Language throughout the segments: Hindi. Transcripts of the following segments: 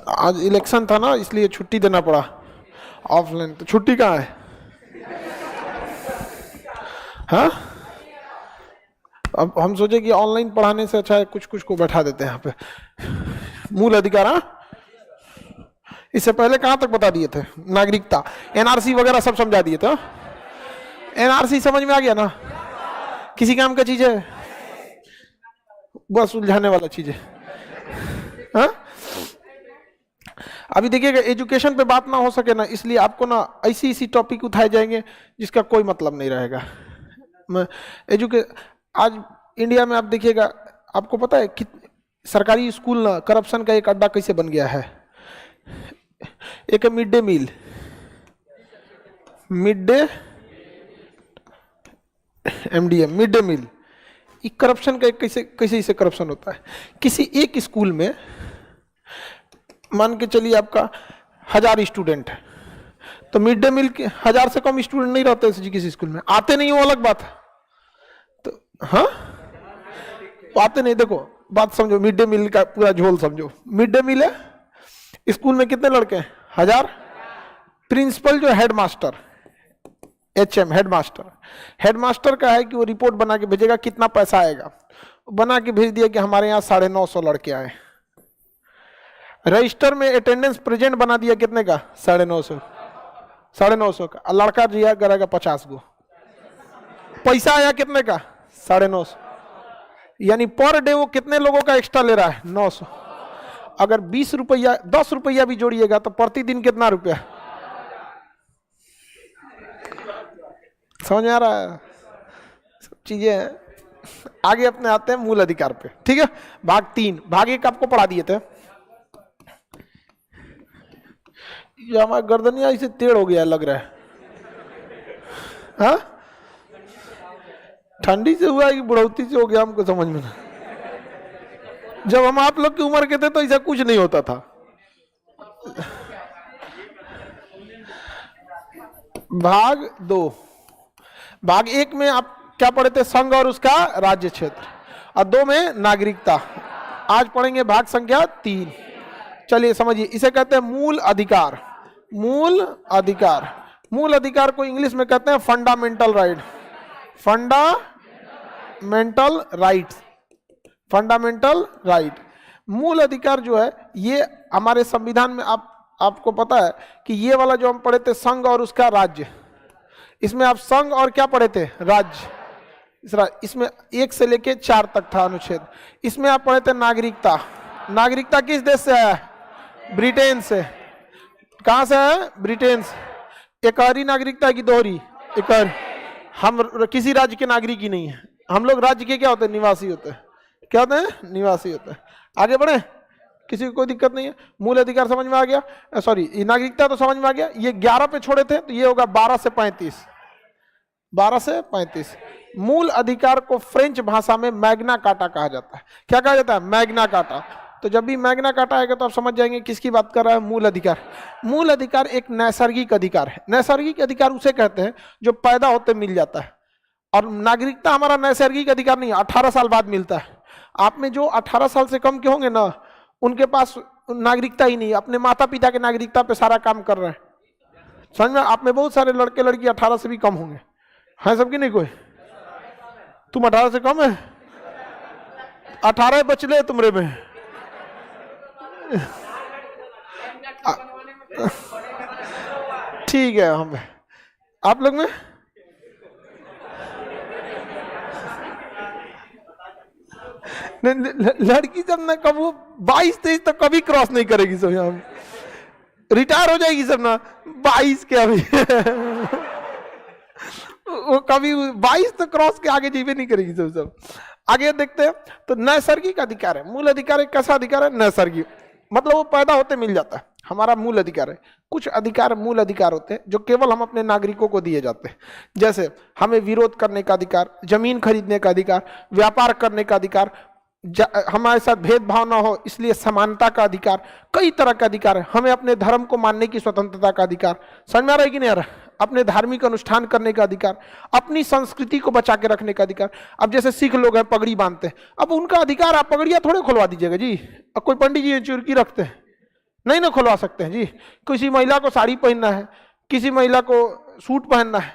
आज इलेक्शन था ना, इसलिए छुट्टी देना पड़ा ऑफलाइन। तो छुट्टी कहाँ है? हाँ, अब हम सोचे कि ऑनलाइन पढ़ाने से अच्छा है कुछ कुछ को बैठा देते हैं यहाँ पे। मूल अधिकार, हाँ, इससे पहले कहाँ तक बता दिए थे? नागरिकता, एनआरसी वगैरह सब समझा दिए थे। एनआरसी समझ में आ गया ना? किसी काम का चीज है? बस उलझाने वाला चीज है। हाँ, अभी देखिएगा, एजुकेशन पे बात ना हो सके ना, इसलिए आपको ना ऐसी ऐसी टॉपिक उठाए जाएंगे जिसका कोई मतलब नहीं रहेगा। आज इंडिया में आप देखिएगा, आपको पता है कि सरकारी स्कूल ना करप्शन का एक अड्डा कैसे बन गया है। एक है mid day meal, mid day MDM, mid day meal. ये करप्शन का एक कैसे कैसे इसे करप्शन होता है। किसी एक स्कूल में मान के चलिए आपका 1000 स्टूडेंट है, तो मिड डे मील के 1000 से कम स्टूडेंट नहीं रहते जी किसी स्कूल में। आते नहीं वो अलग बात है, तो हाँ आते नहीं। देखो बात समझो, मिड डे मील का पूरा झोल समझो। मिड डे मील है, स्कूल में कितने लड़के हैं? 1000। प्रिंसिपल जो हेडमास्टर, एचएम हेडमास्टर, हेडमास्टर का है कि वो रिपोर्ट बना के भेजेगा कितना पैसा आएगा। बना के भेज दिया कि हमारे यहाँ 950 लड़के आए। रजिस्टर में अटेंडेंस प्रेजेंट बना दिया कितने का? 950, 950 का। लड़का दिया करेगा 50 गो। पैसा आया कितने का? 950। यानी पर डे वो कितने लोगों का एक्स्ट्रा ले रहा है? 900। अगर 20 रुपया 10 रुपया भी जोड़िएगा तो प्रतिदिन कितना रुपया? समझ में आ रहा है? सब चीजें आगे अपने आते हैं मूल अधिकार पे। ठीक है, भाग 3। भाग 1 आपको पढ़ा दिए थे। ये हमारा गर्दनिया इसे टेढ़ हो गया लग रहा है। हाँ, ठंडी से हुआ कि बुढ़ौती से हो गया, हमको समझ में ना। जब हम आप लोग की उम्र के थे तो ऐसा कुछ नहीं होता था। भाग 2। भाग 1 में आप क्या पढ़े थे? संघ और उसका राज्य क्षेत्र, और 2 में नागरिकता। आज पढ़ेंगे भाग संख्या 3। चलिए समझिए, इसे कहते हैं मूल अधिकार। मूल अधिकार, मूल अधिकार को इंग्लिश में कहते हैं fundamental right. Fundamental right, fundamental right. मूल अधिकार जो है ये हमारे संविधान में आपको पता है कि ये वाला जो हम पढ़े थे संघ और उसका राज्य, इसमें आप संघ और क्या पढ़े थे? राज्य। इसमें 1 से लेके 4 तक था अनुच्छेद। इसमें आप पढ़े थे नागरिकता। नागरिकता किस देश से है? ब्रिटेन से। कहां से है? ब्रिटेन से। एकहरी नागरिकता की दोहरी? एकहरी। हम किसी राज्य के नागरिक ही नहीं है, हम लोग राज्य के क्या होते हैं? निवासी होते हैं। क्या होते हैं? निवासी होते हैं। आगे बढ़े, किसी को कोई दिक्कत नहीं है। मूल अधिकार समझ में आ गया? सॉरी, नागरिकता तो समझ में आ गया। ये 11 पे छोड़े थे तो ये होगा 12 से 35। 12 से 35। मूल अधिकार को फ्रेंच भाषा में मैग्ना कार्टा कहा जाता है। क्या कहा जाता है? Magna carta. तो जब भी मैग्ना कार्टा आएगा तो आप समझ जाएंगे किसकी बात कर रहा है। मूल अधिकार। मूल अधिकार एक नैसर्गिक अधिकार है। नैसर्गिक अधिकार उसे कहते हैं जो पैदा होते मिल जाता है, और नागरिकता हमारा नैसर्गिक अधिकार नहीं है, 18 साल बाद मिलता है। आप में जो 18 साल से कम के होंगे ना, उनके पास नागरिकता ही नहीं है, अपने माता पिता के नागरिकता पे सारा काम कर रहे हैं। समझ में? आप में बहुत सारे लड़के लड़की 18 से भी कम होंगे, है सबकी? नहीं कोई? तुम 18 से कम है? 18 बचले तुमरे में। ठीक है, हम आप लोग में लड़की जब ना कब वो 22-23 तक कभी क्रॉस नहीं करेगी सब। हम रिटायर हो जाएगी सब ना 22 के अभी वो कभी 22 तक क्रॉस के आगे जीवे नहीं करेगी सब। आगे देखते हैं। तो नैसर्गिक अधिकार है। मूल अधिकार एक कैसा अधिकार है? नैसर्गिक, मतलब वो पैदा होते मिल जाता है, हमारा मूल अधिकार है। कुछ अधिकार मूल अधिकार होते हैं जो केवल हम अपने नागरिकों को दिए जाते हैं। जैसे हमें विरोध करने का अधिकार, जमीन खरीदने का अधिकार, व्यापार करने का अधिकार, हमारे साथ भेदभाव ना हो इसलिए समानता का अधिकार, कई तरह का अधिकार है। हमें अपने धर्म को मानने की स्वतंत्रता का अधिकार, समझ में आ रहा है कि नहीं आ रहा? अपने धार्मिक अनुष्ठान करने का अधिकार, अपनी संस्कृति को बचा के रखने का अधिकार। अब जैसे सिख लोग हैं पगड़ी बांधते हैं, अब उनका अधिकार, आप पगड़ियां थोड़े खुलवा दीजिएगा जी। अब कोई पंडित जी चुरकी रखते हैं, नहीं ना खुलवा सकते हैं जी। किसी महिला को साड़ी पहनना है, किसी महिला को सूट पहनना है,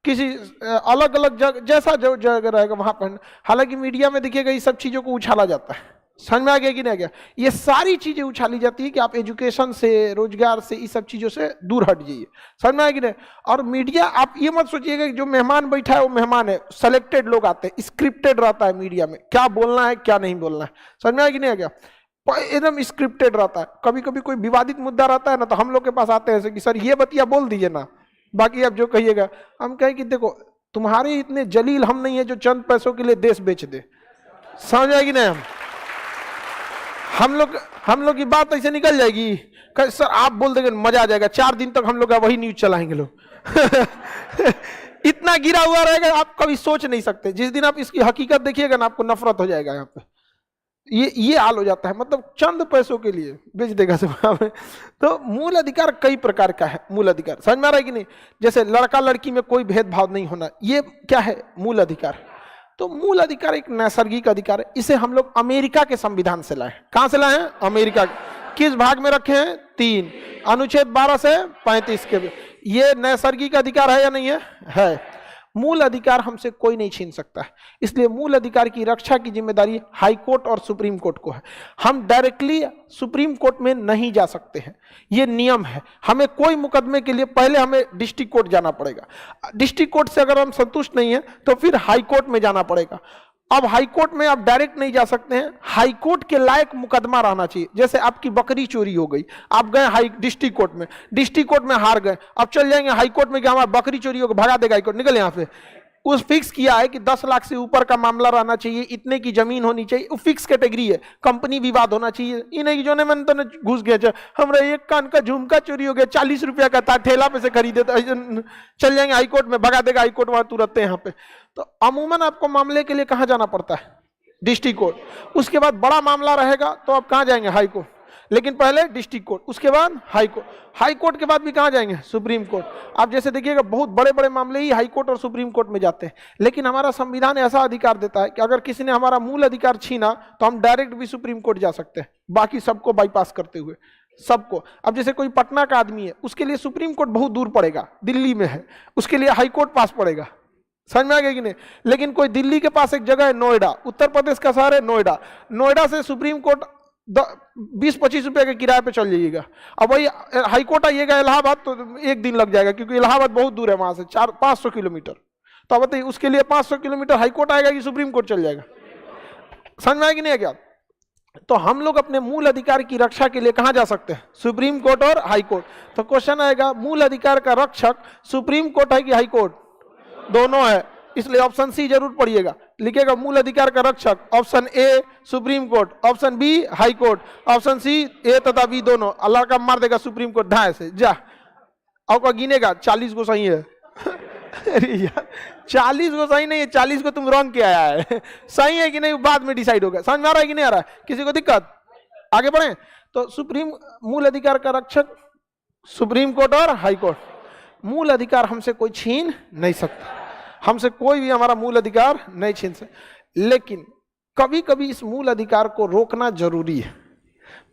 किसी अलग अलग जगह जैसा जो जगह रहेगा वहां पहनना। हालांकि मीडिया में देखिएगा ये सब चीजों को उछाला जाता है, समझ में आ गया कि नहीं आ गया? ये सारी चीजें उछाली जाती है कि आप एजुकेशन से, रोजगार से, इस सब चीजों से दूर हट जाइए, समझ में आया कि नहीं? और मीडिया, आप ये मत सोचिएगा कि जो मेहमान बैठा है वो मेहमान है, सेलेक्टेड लोग आते हैं, स्क्रिप्टेड रहता है मीडिया में, क्या बोलना है क्या नहीं बोलना है, समझ में आया कि नहीं आ गया? एकदम स्क्रिप्टेड रहता है। कभी कभी कोई विवादित मुद्दा रहता है ना, तो हम लोग के पास आते हैं कि सर ये बतिया बोल दीजिए ना, बाकी आप जो कहिएगा। हम कहें कि देखो तुम्हारे इतने जलील हम नहीं है जो चंद पैसों के लिए देश बेच दे, समझ आएगी नहीं? हम लोग की बात ऐसे निकल जाएगी, सर आप बोल देंगे मजा आ जाएगा, 4 दिन तक हम लोग वही न्यूज चलाएंगे लोग। इतना गिरा हुआ रहेगा आप कभी सोच नहीं सकते। जिस दिन आप इसकी हकीकत देखिएगा ना, आपको नफरत हो जाएगा। यहाँ पे ये हाल हो जाता है, मतलब चंद पैसों के लिए बेच देगा सब। तो मूल अधिकार कई प्रकार का है। मूल अधिकार समझ में आ रहा है कि नहीं? जैसे लड़का लड़की में कोई भेदभाव नहीं होना, ये क्या है? मूल अधिकार। तो मूल अधिकार एक नैसर्गिक अधिकार है। इसे हम लोग अमेरिका के संविधान से लाए। कहां से लाए हैं? अमेरिका। किस भाग में रखे हैं? 3 अनुच्छेद 12 से 35 के। ये नैसर्गिक अधिकार है या नहीं है? है। मूल अधिकार हमसे कोई नहीं छीन सकता है, इसलिए मूल अधिकार की रक्षा की जिम्मेदारी हाई कोर्ट और सुप्रीम कोर्ट को है। हम डायरेक्टली सुप्रीम कोर्ट में नहीं जा सकते हैं, ये नियम है। हमें कोई मुकदमे के लिए पहले हमें डिस्ट्रिक्ट कोर्ट जाना पड़ेगा। डिस्ट्रिक्ट कोर्ट से अगर हम संतुष्ट नहीं है तो फिर हाई कोर्ट में जाना पड़ेगा। अब हाई कोर्ट में आप डायरेक्ट नहीं जा सकते हैं, हाई कोर्ट के लायक मुकदमा रहना चाहिए। जैसे आपकी बकरी चोरी हो गई, आप गए हाई डिस्ट्रिक्ट कोर्ट में हार गए, अब चल जाएंगे हाई कोर्ट में कि हमारा बकरी चोरी हो गई, भगा देगा हाई कोर्ट, निकल यहाँ से। उस फिक्स किया है कि 10 लाख से ऊपर का मामला रहना चाहिए, इतने की जमीन होनी चाहिए, वो फिक्स कैटेगरी है। कंपनी विवाद होना चाहिए, ये नहीं जो मन तो घुस गया, हमारा एक कान का झुमका चोरी हो गया, 40 रुपया का था, ठेला पे से खरीदे, तो चल जाएंगे हाई कोर्ट में, भगा देगा हाई कोर्ट वहां तुरंत यहाँ पे। तो अमूमन आपको मामले के लिए कहाँ जाना पड़ता है? District court. उसके बाद बड़ा मामला रहेगा तो आप कहाँ जाएंगे? High court. लेकिन पहले डिस्ट्रिक्ट कोर्ट, उसके बाद हाई कोर्ट। हाई कोर्ट के बाद भी कहाँ जाएंगे? Supreme court. आप जैसे देखिएगा बहुत बड़े बड़े मामले ही हाई कोर्ट और सुप्रीम कोर्ट में जाते हैं। लेकिन हमारा संविधान ऐसा अधिकार देता है कि अगर किसी ने हमारा मूल अधिकार छीना तो हम डायरेक्ट भी सुप्रीम कोर्ट जा सकते हैं, बाकी सबको बाईपास करते हुए, सबको। अब जैसे कोई पटना का आदमी है, उसके लिए सुप्रीम कोर्ट बहुत दूर पड़ेगा, दिल्ली में है, उसके लिए हाई कोर्ट पास पड़ेगा, समझ में आ गया कि नहीं? लेकिन कोई दिल्ली के पास एक जगह है नोएडा, उत्तर प्रदेश का शहर है नोएडा, नोएडा से सुप्रीम कोर्ट 20-25 रुपए के किराए पे चल जाइएगा। अब वही हाई कोर्ट आइएगा इलाहाबाद तो 1 दिन लग जाएगा, क्योंकि इलाहाबाद बहुत दूर है वहां से, 500 किलोमीटर। तो अब बताइए उसके लिए 500 किलोमीटर हाई कोर्ट आएगा कि सुप्रीम कोर्ट चल जाएगा? समझ में आया कि नहीं है क्या? तो हम लोग अपने मूल अधिकार की रक्षा के लिए कहां जा सकते हैं? सुप्रीम कोर्ट और हाई कोर्ट। तो क्वेश्चन आएगा, मूल अधिकार का रक्षक सुप्रीम कोर्ट है कि हाई कोर्ट? दोनों है, इसलिए ऑप्शन सी जरूर पढ़िएगा। लिखेगा मूल अधिकार का रक्षक, option A supreme court, option B high court, option C A तथा बी दोनों। अल्लाह का मार देगा सुप्रीम कोर्ट ढाई से, जा और गिनेगा 40 को सही है। अरे यार 40 को सही नहीं है, 40 को तुम रॉन्ग किया है। सही है कि नहीं बाद में डिसाइड होगा। समझ में आ रहा है कि नहीं आ रहा है? किसी को दिक्कत? आगे बढ़े। तो सुप्रीम मूल अधिकार का रक्षक सुप्रीम कोर्ट और हाई कोर्ट। मूल अधिकार हमसे कोई छीन नहीं सकता, हमसे कोई भी हमारा मूल अधिकार नहीं छीन सकता। लेकिन कभी कभी इस मूल अधिकार को रोकना जरूरी है,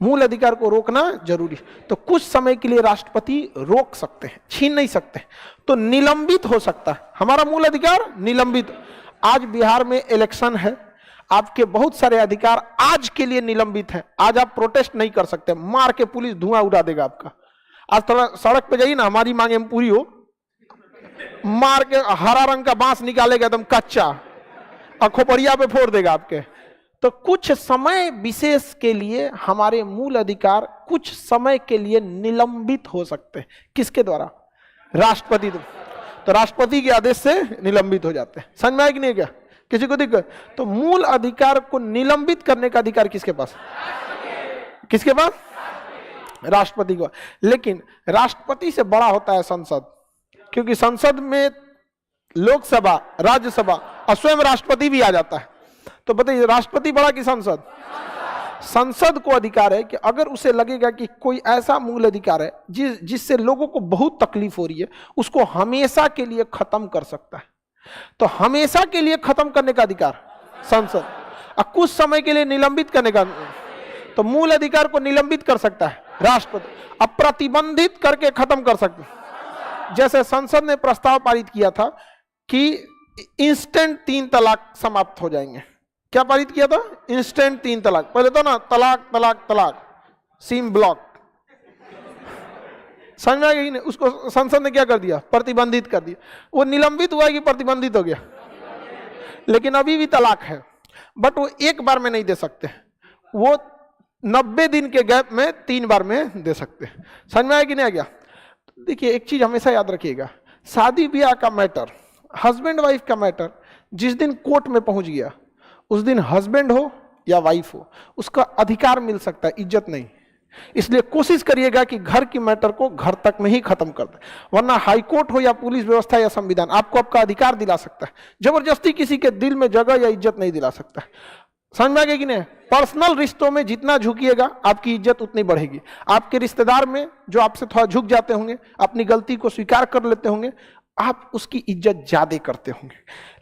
मूल अधिकार को रोकना जरूरी है। तो कुछ समय के लिए राष्ट्रपति रोक सकते हैं, छीन नहीं सकते, तो निलंबित हो सकता है हमारा मूल अधिकार, निलंबित। आज बिहार में इलेक्शन है, आपके बहुत सारे अधिकार आज के लिए निलंबित हैं। आज आप प्रोटेस्ट नहीं कर सकते, मार के पुलिस धुआं उड़ा देगा आपका। आज थोड़ा सड़क पे जाइए ना, हमारी मांगे पूरी हो, मार के हरा रंग का बांस निकालेगा एकदम कच्चा और खोपड़िया पे फोड़ देगा आपके। तो कुछ समय विशेष के लिए हमारे मूल अधिकार कुछ समय के लिए निलंबित हो सकते हैं। किसके द्वारा? राष्ट्रपति। तो राष्ट्रपति के आदेश से निलंबित हो जाते हैं। समझ में आया कि नहीं? क्या किसी को दिक्कत? तो मूल अधिकार को निलंबित करने का अधिकार किसके पास? किसके पास? राष्ट्रपति को। लेकिन राष्ट्रपति से बड़ा होता है संसद, क्योंकि संसद में लोकसभा, राज्यसभा और स्वयं राष्ट्रपति भी आ जाता है। तो बताइए राष्ट्रपति बड़ा कि संसद? संसद को अधिकार है कि अगर उसे लगेगा कि कोई ऐसा मूल अधिकार है जिससे लोगों को बहुत तकलीफ हो रही है, उसको हमेशा के लिए खत्म कर सकता है। तो हमेशा के लिए खत्म करने का अधिकार संसद, और कुछ समय के लिए निलंबित करने का, तो मूल अधिकार को निलंबित कर सकता है राष्ट्रपति। अब प्रतिबंधित करके खत्म कर सकते हैं। जैसे संसद ने प्रस्ताव पारित किया था कि इंस्टेंट 3 तलाक समाप्त हो जाएंगे। क्या पारित किया था? इंस्टेंट 3 तलाक। पहले तो ना तलाक तलाक तलाक, सीम ब्लॉक, समझ में आ गया कि नहीं? उसको संसद ने क्या कर दिया? प्रतिबंधित कर दिया। वो निलंबित हुआ कि प्रतिबंधित हो गया? लेकिन अभी भी तलाक है, बट वो एक बार में नहीं दे सकते, वो 90 दिन के गैप में 3 बार में दे सकते हैं। समझ में आया कि नहीं आ गया? देखिए एक चीज हमेशा याद रखिएगा, शादी ब्याह का मैटर, हस्बैंड वाइफ का मैटर जिस दिन कोर्ट में पहुंच गया उस दिन हस्बैंड हो या वाइफ हो उसका अधिकार मिल सकता है, इज्जत नहीं। इसलिए कोशिश करिएगा कि घर की मैटर को घर तक में ही खत्म कर दे, वरना हाई कोर्ट हो या पुलिस व्यवस्था या संविधान आपको आपका अधिकार दिला सकता है, जबरदस्ती किसी के दिल में जगह या इज्जत नहीं दिला सकता है। समझ में आ गया कि नहीं? पर्सनल रिश्तों में जितना झुकिएगा आपकी इज्जत उतनी बढ़ेगी। आपके रिश्तेदार में जो आपसे थोड़ा झुक जाते होंगे, अपनी गलती को स्वीकार कर लेते होंगे, आप उसकी इज्जत ज्यादा करते होंगे।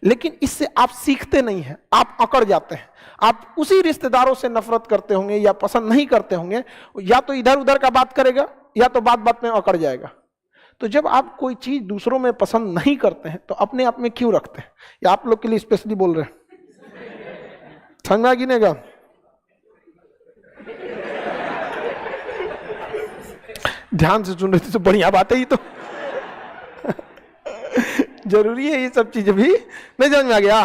लेकिन इससे आप सीखते नहीं हैं, आप अकड़ जाते हैं। आप उसी रिश्तेदारों से नफरत करते होंगे या पसंद नहीं करते होंगे, या तो इधर उधर का बात करेगा या तो बात बात में अकड़ जाएगा। तो जब आप कोई चीज दूसरों में पसंद नहीं करते हैं तो अपने आप में क्यों रखते हैं? या आप लोग के लिए स्पेशली बोल रहे हैं, समझ में गिनेगा। ध्यान से सुन रहे थे तो बढ़िया बात है, ये तो जरूरी है, ये सब चीजें भी नहीं समझ में आ गया।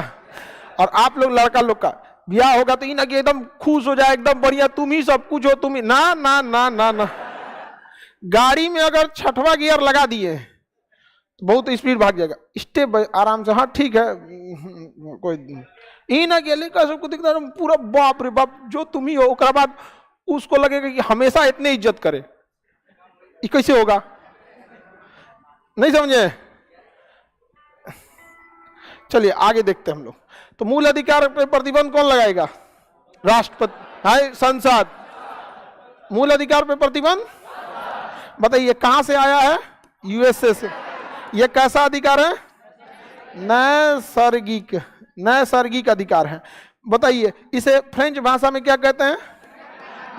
और आप लोग लड़का लोग का ब्याह होगा तो इना कि एकदम खुश हो जाए, एकदम बढ़िया, तुम ही सब कुछ हो, तुम ही ना ना ना ना ना। गाड़ी में अगर 6वां गियर लगा दिए तो बहुत स्पीड भाग जाएगा, स्टेप आराम से, हाँ ठीक है कोई ई ना गेले का सबको दिखता है पूरा बाप रे बाप जो तुम ही हो, उसके बाद उसको लगेगा कि हमेशा इतने इज्जत करे, ये कैसे होगा? नहीं समझे? चलिए आगे देखते हैं हम लोग। तो मूल अधिकार पर प्रतिबंध कौन लगाएगा? राष्ट्रपति, हाय संसद। मूल अधिकार पर प्रतिबंध बताइए कहां से आया है? यूएसए से। यह कैसा अधिकार है? नैसर्गिक, नैसर्गिक अधिकार है। बताइए इसे फ्रेंच भाषा में क्या कहते हैं?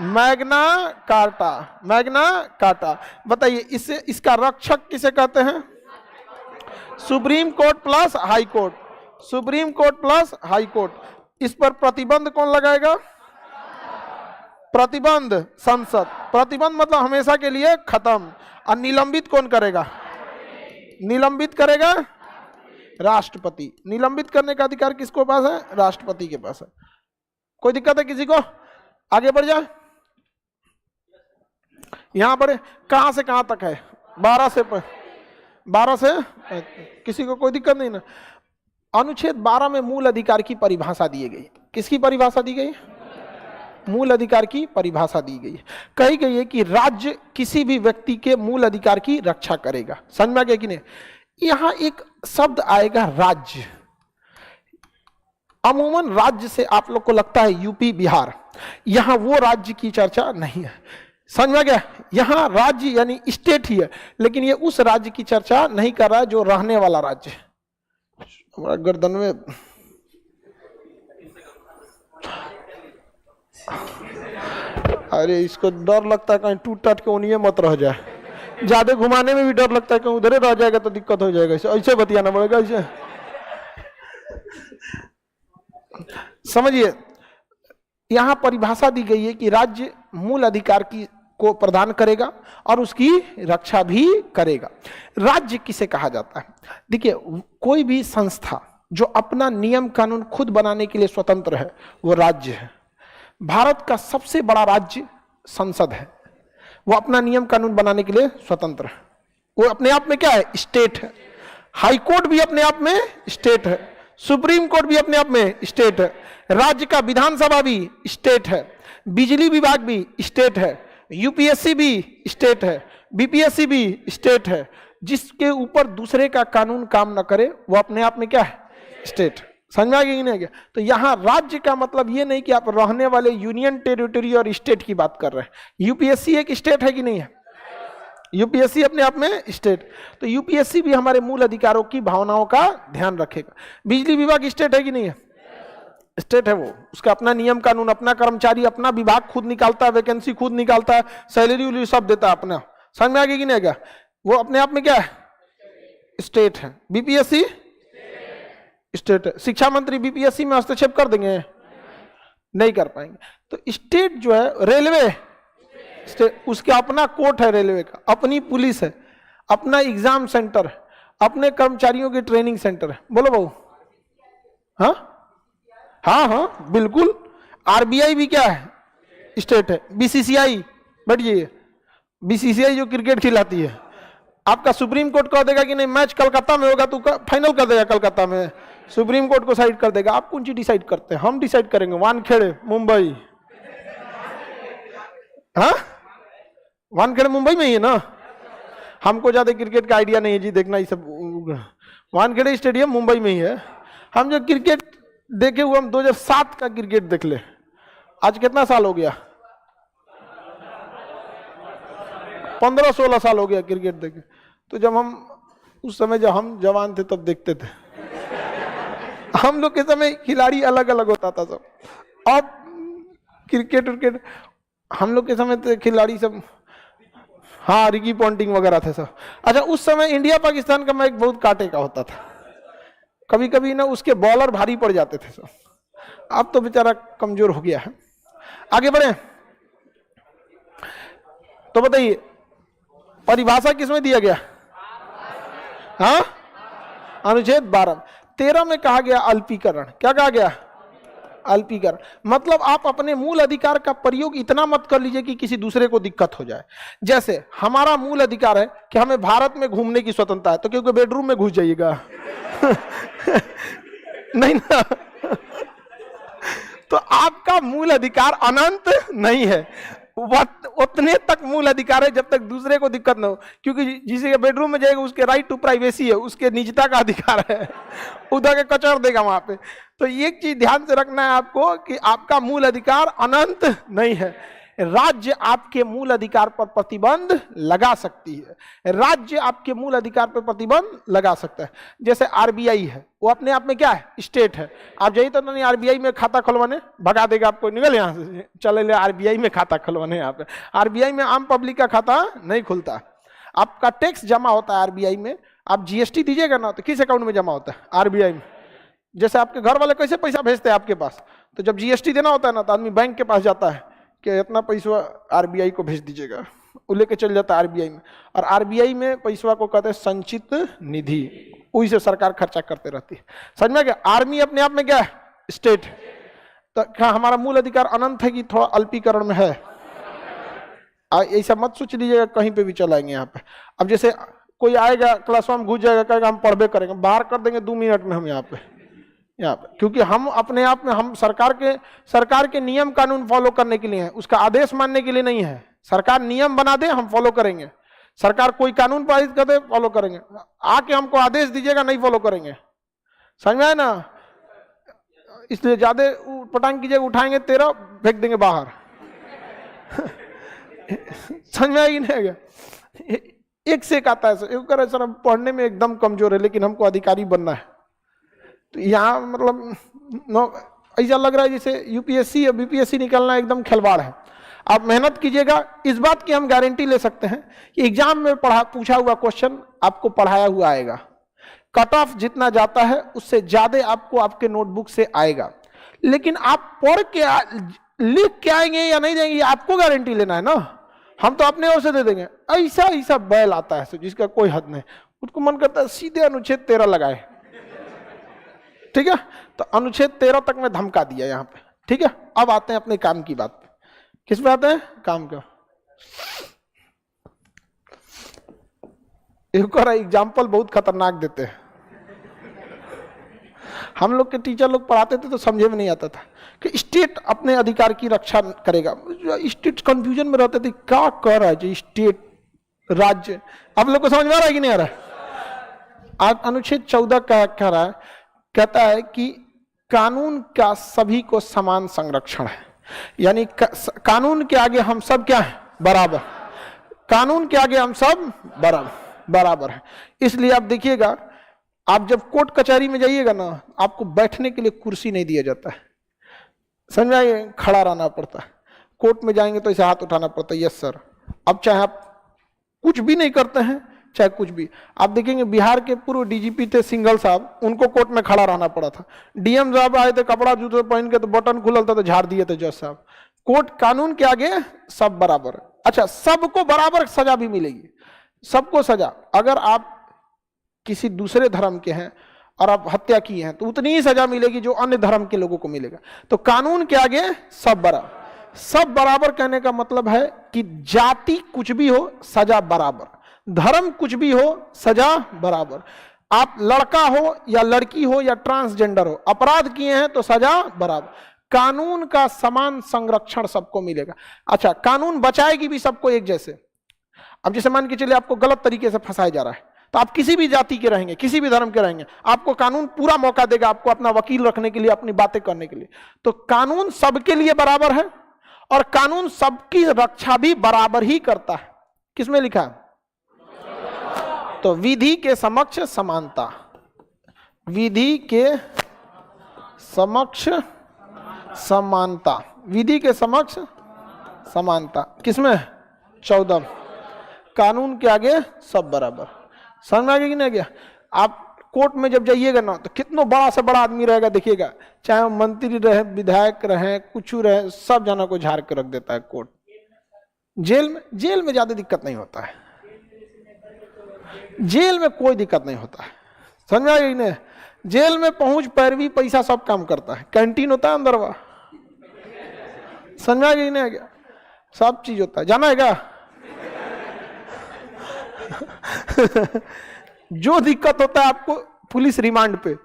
Magna carta, Magna carta. बताइए इसे, इसका रक्षक किसे कहते हैं? Supreme court plus high court, supreme court plus high court. इस पर प्रतिबंध कौन लगाएगा? प्रतिबंध संसद। प्रतिबंध मतलब हमेशा के लिए खत्म। और निलंबित कौन करेगा? निलंबित करेगा राष्ट्रपति। निलंबित करने का अधिकार किसको पास है? राष्ट्रपति के पास है। कोई दिक्कत है किसी को? आगे बढ़ जाए, यहां पर कहां से कहां तक है? 12 से किसी को कोई दिक्कत नहीं ना? अनुच्छेद 12 में मूल अधिकार की परिभाषा दी गई। किसकी परिभाषा दी गई? मूल अधिकार की परिभाषा दी गई है। कही गई है कि राज्य किसी भी व्यक्ति के मूल अधिकार की रक्षा करेगा। समझ में आ गया कि नहीं? यहां एक शब्द आएगा राज्य। अमूमन राज्य से आप लोग को लगता है यूपी बिहार, यहां वो राज्य की चर्चा नहीं है। समझ में आ गया? यहां राज्य यानी स्टेट ही है, लेकिन ये उस राज्य की चर्चा नहीं कर रहा है जो रहने वाला राज्य है। हमारा गर्दन में अरे इसको डर लगता है कहीं टूट टाट के उन्हीं मत रह जाए, ज्यादा घुमाने में भी डर लगता है कहीं उधर रह जाएगा तो दिक्कत हो जाएगा। ऐसे बतियाना पड़ेगा। ऐसे समझिए, यहां परिभाषा दी गई है कि राज्य मूल अधिकार की को प्रदान करेगा और उसकी रक्षा भी करेगा। राज्य किसे कहा जाता है? देखिए, कोई भी संस्था जो अपना नियम कानून खुद बनाने के लिए स्वतंत्र है वो राज्य है। भारत का सबसे बड़ा राज्य संसद है, वो अपना नियम कानून बनाने के लिए स्वतंत्र है। वो अपने आप में क्या है? स्टेट है। हाई कोर्ट भी अपने आप में स्टेट है, सुप्रीम कोर्ट भी अपने आप में स्टेट है, राज्य का विधानसभा भी स्टेट है, बिजली विभाग भी स्टेट है, यूपीएससी भी स्टेट है, बीपीएससी भी स्टेट है। जिसके ऊपर दूसरे का कानून काम न करे वो अपने आप में क्या है? स्टेट। समझ में आ गया कि नहीं? तो यहां राज्य का मतलब ये नहीं कि आप रहने वाले यूनियन टेरिटरी और स्टेट की बात कर रहे हैं। यूपीएससी एक स्टेट है कि नहीं है? यूपीएससी अपने आप में स्टेट। तो यूपीएससी भी हमारे मूल अधिकारों की भावनाओं का ध्यान रखेगा। बिजली विभाग स्टेट है कि नहीं है? स्टेट है वो, उसका अपना नियम कानून, अपना कर्मचारी, अपना विभाग खुद निकालता है, वैकेंसी खुद निकालता है, सैलरी उलरी सब देता है अपना। समझ में आ गया कि नहीं? क्या वो अपने आप में क्या है? स्टेट है। बीपीएससी स्टेट है। शिक्षा मंत्री बीपीएससी में हस्तक्षेप कर देंगे? नहीं कर पाएंगे। तो स्टेट जो है, रेलवे स्टेट, उसका अपना कोर्ट है रेलवे का, अपनी पुलिस है, अपना एग्जाम सेंटर है, अपने कर्मचारियों की ट्रेनिंग सेंटर है। बोलो बहू। हाँ हाँ हाँ बिल्कुल। आरबीआई भी क्या है? स्टेट है। बीसीसीआई, बैठ जाइए, बीसीसीआई जो क्रिकेट खिलाती है, आपका सुप्रीम कोर्ट कह देगा कि नहीं मैच कलकत्ता में होगा तो फाइनल कर देगा कलकत्ता में, सुप्रीम कोर्ट को साइड कर देगा। आप कौन सी डिसाइड करते हैं? हम डिसाइड करेंगे। वानखेड़े मुंबई, हाँ वानखेड़े मुंबई में ही है ना। हमको ज्यादा क्रिकेट का आइडिया नहीं है जी, देखना ये सब। वानखेड़े स्टेडियम मुंबई में ही है। हम जो क्रिकेट देखे हुए, हम 2007 का क्रिकेट देख ले, आज कितना साल हो गया? 15-16 साल हो गया क्रिकेट देखे। तो जब हम उस समय जब हम जवान थे तब देखते थे। हम लोग के समय खिलाड़ी अलग अलग होता था सब। अब क्रिकेट हम लोग के समय तो खिलाड़ी सब, हाँ रिकी पॉन्टिंग वगैरह थे सब। अच्छा, उस समय इंडिया पाकिस्तान का मैच बहुत कांटे का होता था, कभी कभी ना उसके बॉलर भारी पड़ जाते थे सब। अब तो बेचारा कमजोर हो गया है। आगे बढ़े तो बताइए, परिभाषा किसमें दिया गया? हाँ अनुच्छेद 13 में कहा गया अल्पीकरण। क्या कहा गया? अल्पीकरण। मतलब आप अपने मूल अधिकार का प्रयोग इतना मत कर लीजिए कि किसी दूसरे को दिक्कत हो जाए। जैसे हमारा मूल अधिकार है कि हमें भारत में घूमने की स्वतंत्रता है, तो क्योंकि बेडरूम में घुस जाइएगा। नहीं ना। तो आपका मूल अधिकार अनंत नहीं है, उतने तक मूल अधिकार है जब तक दूसरे को दिक्कत ना हो। क्योंकि जिसे बेडरूम में जाएगा उसके राइट टू प्राइवेसी है, उसके निजता का अधिकार है, उधर के कचर देगा वहां पे। तो एक चीज ध्यान से रखना है आपको कि आपका मूल अधिकार अनंत नहीं है। राज्य आपके मूल अधिकार पर प्रतिबंध लगा सकती है, राज्य आपके मूल अधिकार पर प्रतिबंध लगा सकता है। जैसे आरबीआई है, वो अपने आप में क्या है? स्टेट है। आप जाइए तो नहीं आरबीआई में खाता खुलवाने, भगा देगा आपको, निकल यहाँ से, चले ले आरबीआई में खाता खुलवाने। यहाँ पे आरबीआई में आम पब्लिक का खाता नहीं खुलता। आपका टैक्स जमा होता है आरबीआई में, आप जीएसटी दीजिएगा ना तो किस अकाउंट में जमा होता है? आरबीआई में। जैसे आपके घर वाले कैसे पैसा भेजते हैं आपके पास, तो जब जीएसटी देना होता है ना तो आदमी बैंक के पास जाता है कि इतना पैसा आरबीआई को भेज दीजिएगा, वो लेके चल जाता है आरबीआई में। और आरबीआई में पैसा को कहते हैं संचित निधि, उसी से सरकार खर्चा करते रहती है। समझ में गया? आर्मी अपने आप में क्या है? स्टेट। तो क्या हमारा मूल अधिकार अनंत है कि थोड़ा अल्पीकरण में है? ऐसा मत सोच लीजिएगा कहीं पे भी चलाएंगे यहाँ पे। अब जैसे कोई आएगा क्लास में घुस जाएगा, कहेगा हम पढ़बे करेंगे, बाहर कर देंगे 2 मिनट में हम यहाँ पे। क्योंकि हम अपने आप में, हम सरकार के नियम कानून फॉलो करने के लिए हैं, उसका आदेश मानने के लिए नहीं है। सरकार नियम बना दे हम फॉलो करेंगे, सरकार कोई कानून पारित कर दे फॉलो करेंगे, आके हमको आदेश दीजिएगा नहीं फॉलो करेंगे। समझ में आया ना? इसलिए ज्यादा पटांग कीजिएगा, उठाएंगे 13 फेंक देंगे बाहर। समझ में आएगी नहीं? एक से एक आता है सर, हम पढ़ने में एकदम कमजोर है लेकिन हमको अधिकारी बनना है। तो यहाँ मतलब ऐसा लग रहा है जैसे यूपीएससी या बीपीएससी निकलना एकदम खिलवाड़ है। आप मेहनत कीजिएगा, इस बात की हम गारंटी ले सकते हैं कि एग्जाम में पूछा हुआ क्वेश्चन आपको पढ़ाया हुआ आएगा। कट ऑफ जितना जाता है उससे ज्यादा आपको आपके नोटबुक से आएगा। लेकिन आप पढ़ के लिख के आएंगे या नहीं जाएंगे, आपको गारंटी लेना है ना। हम तो अपने ओर से दे देंगे। ऐसा बैल आता है जिसका कोई हद नहीं, उसको मन करता है सीधे अनुच्छेद 13 लगाए। ठीक है, तो अनुच्छेद 13 तक में धमका दिया यहाँ पे। ठीक है, अब आते हैं अपने काम की बात पे। किस पे आते हैं? काम का। एक और एग्जाम्पल बहुत खतरनाक देते हैं। हम लोग के टीचर लोग पढ़ाते थे तो समझे में नहीं आता था कि स्टेट अपने अधिकार की रक्षा करेगा। स्टेट कंफ्यूजन में रहते थे, क्या कर रहा है स्टेट राज्य। आप लोग को समझ में आ रहा है कि नहीं आ रहा है? आज अनुच्छेद 14 कह रहा है, कहता है कि कानून का सभी को समान संरक्षण है। यानी कानून के आगे हम सब क्या है? बराबर। कानून के आगे हम सब बराबर है। इसलिए आप देखिएगा, आप जब कोर्ट कचहरी में जाइएगा ना, आपको बैठने के लिए कुर्सी नहीं दिया जाता है। समझ में आइए, खड़ा रहना पड़ता है। कोर्ट में जाएंगे तो इसे हाथ उठाना पड़ता है, यस सर। अब चाहे आप कुछ भी नहीं करते हैं, चाहे कुछ भी, आप देखेंगे बिहार के पूर्व डीजीपी थे सिंघल साहब, उनको कोर्ट में खड़ा रहना पड़ा था। डीएम साहब आए थे कपड़ा जूते पहन के, तो बटन खुलल था तो झाड़ दिए थे जज साहब। कोर्ट कानून के आगे सब बराबर है। अच्छा, सबको बराबर सजा भी मिलेगी, सबको सजा। अगर आप किसी दूसरे धर्म के हैं और आप हत्या की हैं तो उतनी ही सजा मिलेगी जो अन्य धर्म के लोगों को मिलेगा। तो कानून के आगे सब बराबर। सब बराबर कहने का मतलब है कि जाति कुछ भी हो सजा बराबर, धर्म कुछ भी हो सजा बराबर। आप लड़का हो या लड़की हो या ट्रांसजेंडर हो, अपराध किए हैं तो सजा बराबर। कानून का समान संरक्षण सबको मिलेगा। अच्छा, कानून बचाएगी भी सबको एक जैसे। अब जैसे मान के चलिए आपको गलत तरीके से फंसाया जा रहा है, तो आप किसी भी जाति के रहेंगे, किसी भी धर्म के रहेंगे, आपको कानून पूरा मौका देगा आपको अपना वकील रखने के लिए, अपनी बातें करने के लिए। तो कानून सबके लिए बराबर है और कानून सबकी रक्षा भी बराबर ही करता है। किसमें लिखा है? तो विधि के समक्ष समानता, विधि के समक्ष समानता, विधि के समक्ष समानता किसमें? 14। कानून के आगे सब बराबर। समझ में आ गया कि नहीं गया? आप कोर्ट में जब जाइएगा ना तो कितना बड़ा से बड़ा आदमी रहेगा देखिएगा, चाहे वो मंत्री रहे, विधायक रहे, कुछ रहे, सब जना को झाड़ के रख देता है कोर्ट। जेल में ज्यादा दिक्कत नहीं होता है, जेल में कोई दिक्कत नहीं होता है। समझ में आ गया नहीं? जेल में पहुंच पैरवी पैसा सब काम करता है, कैंटीन होता है अंदर वह। समझ में आ गया नहीं गया? सब चीज होता है, जाना है क्या? जो दिक्कत होता है आपको पुलिस रिमांड पे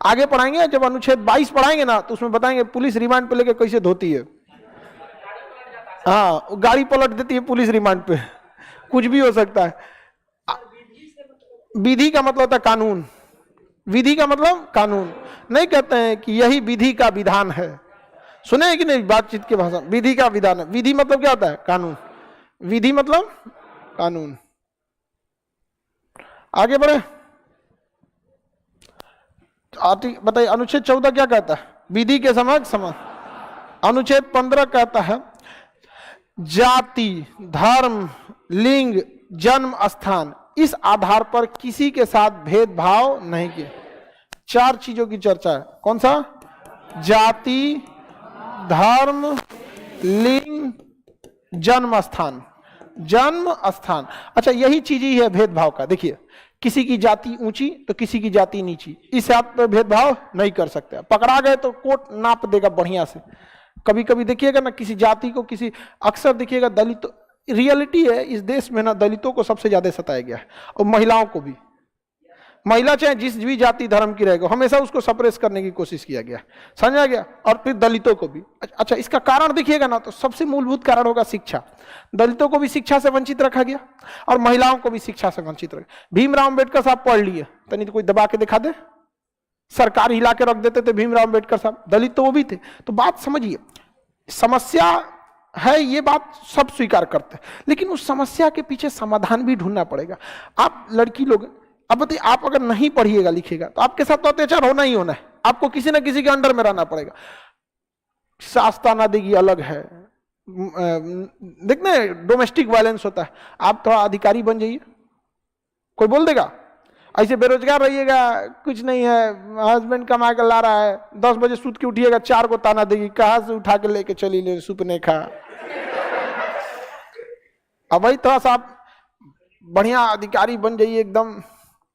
आगे पढ़ाएंगे। जब अनुच्छेद 22 पढ़ाएंगे ना तो उसमें बताएंगे पुलिस रिमांड पे लेके कैसे धोती है। हाँ, गाड़ी पलट देती है पुलिस रिमांड पे, कुछ भी हो सकता है। विधि का मतलब होता है कानून, विधि का मतलब कानून। नहीं कहते हैं कि यही विधि का विधान है, सुने कि नहीं बातचीत के भाषा? विधि का विधान है, विधि मतलब क्या होता है? कानून। विधि मतलब कानून। आगे बढ़े, बताइए अनुच्छेद 14 क्या कहता है? विधि के समक्ष समान। अनुच्छेद 15 कहता है जाति, धर्म, लिंग, जन्म स्थान इस आधार पर किसी के साथ भेदभाव नहीं किया। 4 चीजों की चर्चा है। कौन सा? जाति, धर्म, लिंग, जन्म स्थान। जन्म स्थान, अच्छा यही चीज ही है भेदभाव का। देखिए, किसी की जाति ऊंची तो किसी की जाति नीची, इस बात पर भेदभाव नहीं कर सकते। पकड़ा गए तो कोर्ट नाप देगा बढ़िया से। कभी कभी देखिएगा ना किसी जाति को, किसी अक्सर देखिएगा दलित, रियलिटी है इस देश में ना दलितों को सबसे ज्यादा सताया गया है, और महिलाओं को भी। महिला चाहे जिस भी जाति धर्म की रहेगा, हमेशा उसको सप्रेस करने की कोशिश किया गया, समझा गया। और फिर दलितों को भी। अच्छा, इसका कारण देखिएगा ना तो सबसे मूलभूत कारण होगा शिक्षा। दलितों को भी शिक्षा से वंचित रखा गया और महिलाओं को भी शिक्षा से वंचित रखा। भीमराव अम्बेडकर साहब पढ़ लिए, तो नहीं तो कोई दबा के दिखा दे, सरकार हिला के रख देते थे भीमराव अम्बेडकर साहब। दलित तो वो भी थे। तो बात समझिए, समस्या है, ये बात सब स्वीकार करते हैं, लेकिन उस समस्या के पीछे समाधान भी ढूंढना पड़ेगा। आप लड़की लोग, अब बताइए, आप अगर नहीं पढ़िएगा लिखिएगा तो आपके साथ तो अत्याचार होना ही होना है, आपको किसी ना किसी के अंडर में रहना पड़ेगा। शास्त्राना देगी अलग है, देखने डोमेस्टिक वायलेंस होता है। आप थोड़ा अधिकारी बन जाइए, कोई बोल देगा। ऐसे बेरोजगार रहिएगा, कुछ नहीं है, हस्बैंड कमा कर ला रहा है, 10 बजे सूत के उठिएगा, 4 को ताना देगी, कहाँ से उठा के लेके चली ले, सूप ने खा। अब वही थोड़ा सा आप बढ़िया अधिकारी बन जाइए, एकदम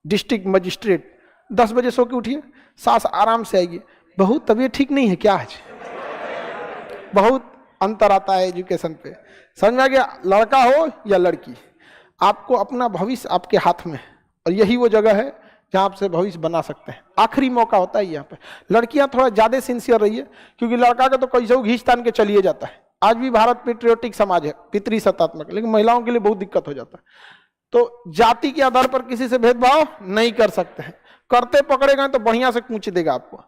डिस्ट्रिक्ट मजिस्ट्रेट, 10 बजे सो के उठिए, सास आराम से आएगी। बहुत तबीयत ठीक नहीं है क्या आज? बहुत अंतर आता है एजुकेशन पे, समझ में आ गया? लड़का हो या लड़की, आपको अपना भविष्य आपके हाथ में है, और यही वो जगह है जहां आपसे भविष्य बना सकते हैं। आखिरी मौका होता है यहाँ पे। लड़कियां थोड़ा ज्यादा सिंसियर रहिए, क्योंकि लड़का का तो कैसे घींच तान के चलिए जाता है। आज भी भारत पेट्रियोटिक समाज है, पितृ सत्तात्मक, लेकिन महिलाओं के लिए बहुत दिक्कत हो जाता है। तो जाति के आधार पर किसी से भेदभाव नहीं कर सकते हैं, करते पकड़े गए तो बढ़िया से कूच देगा आपको।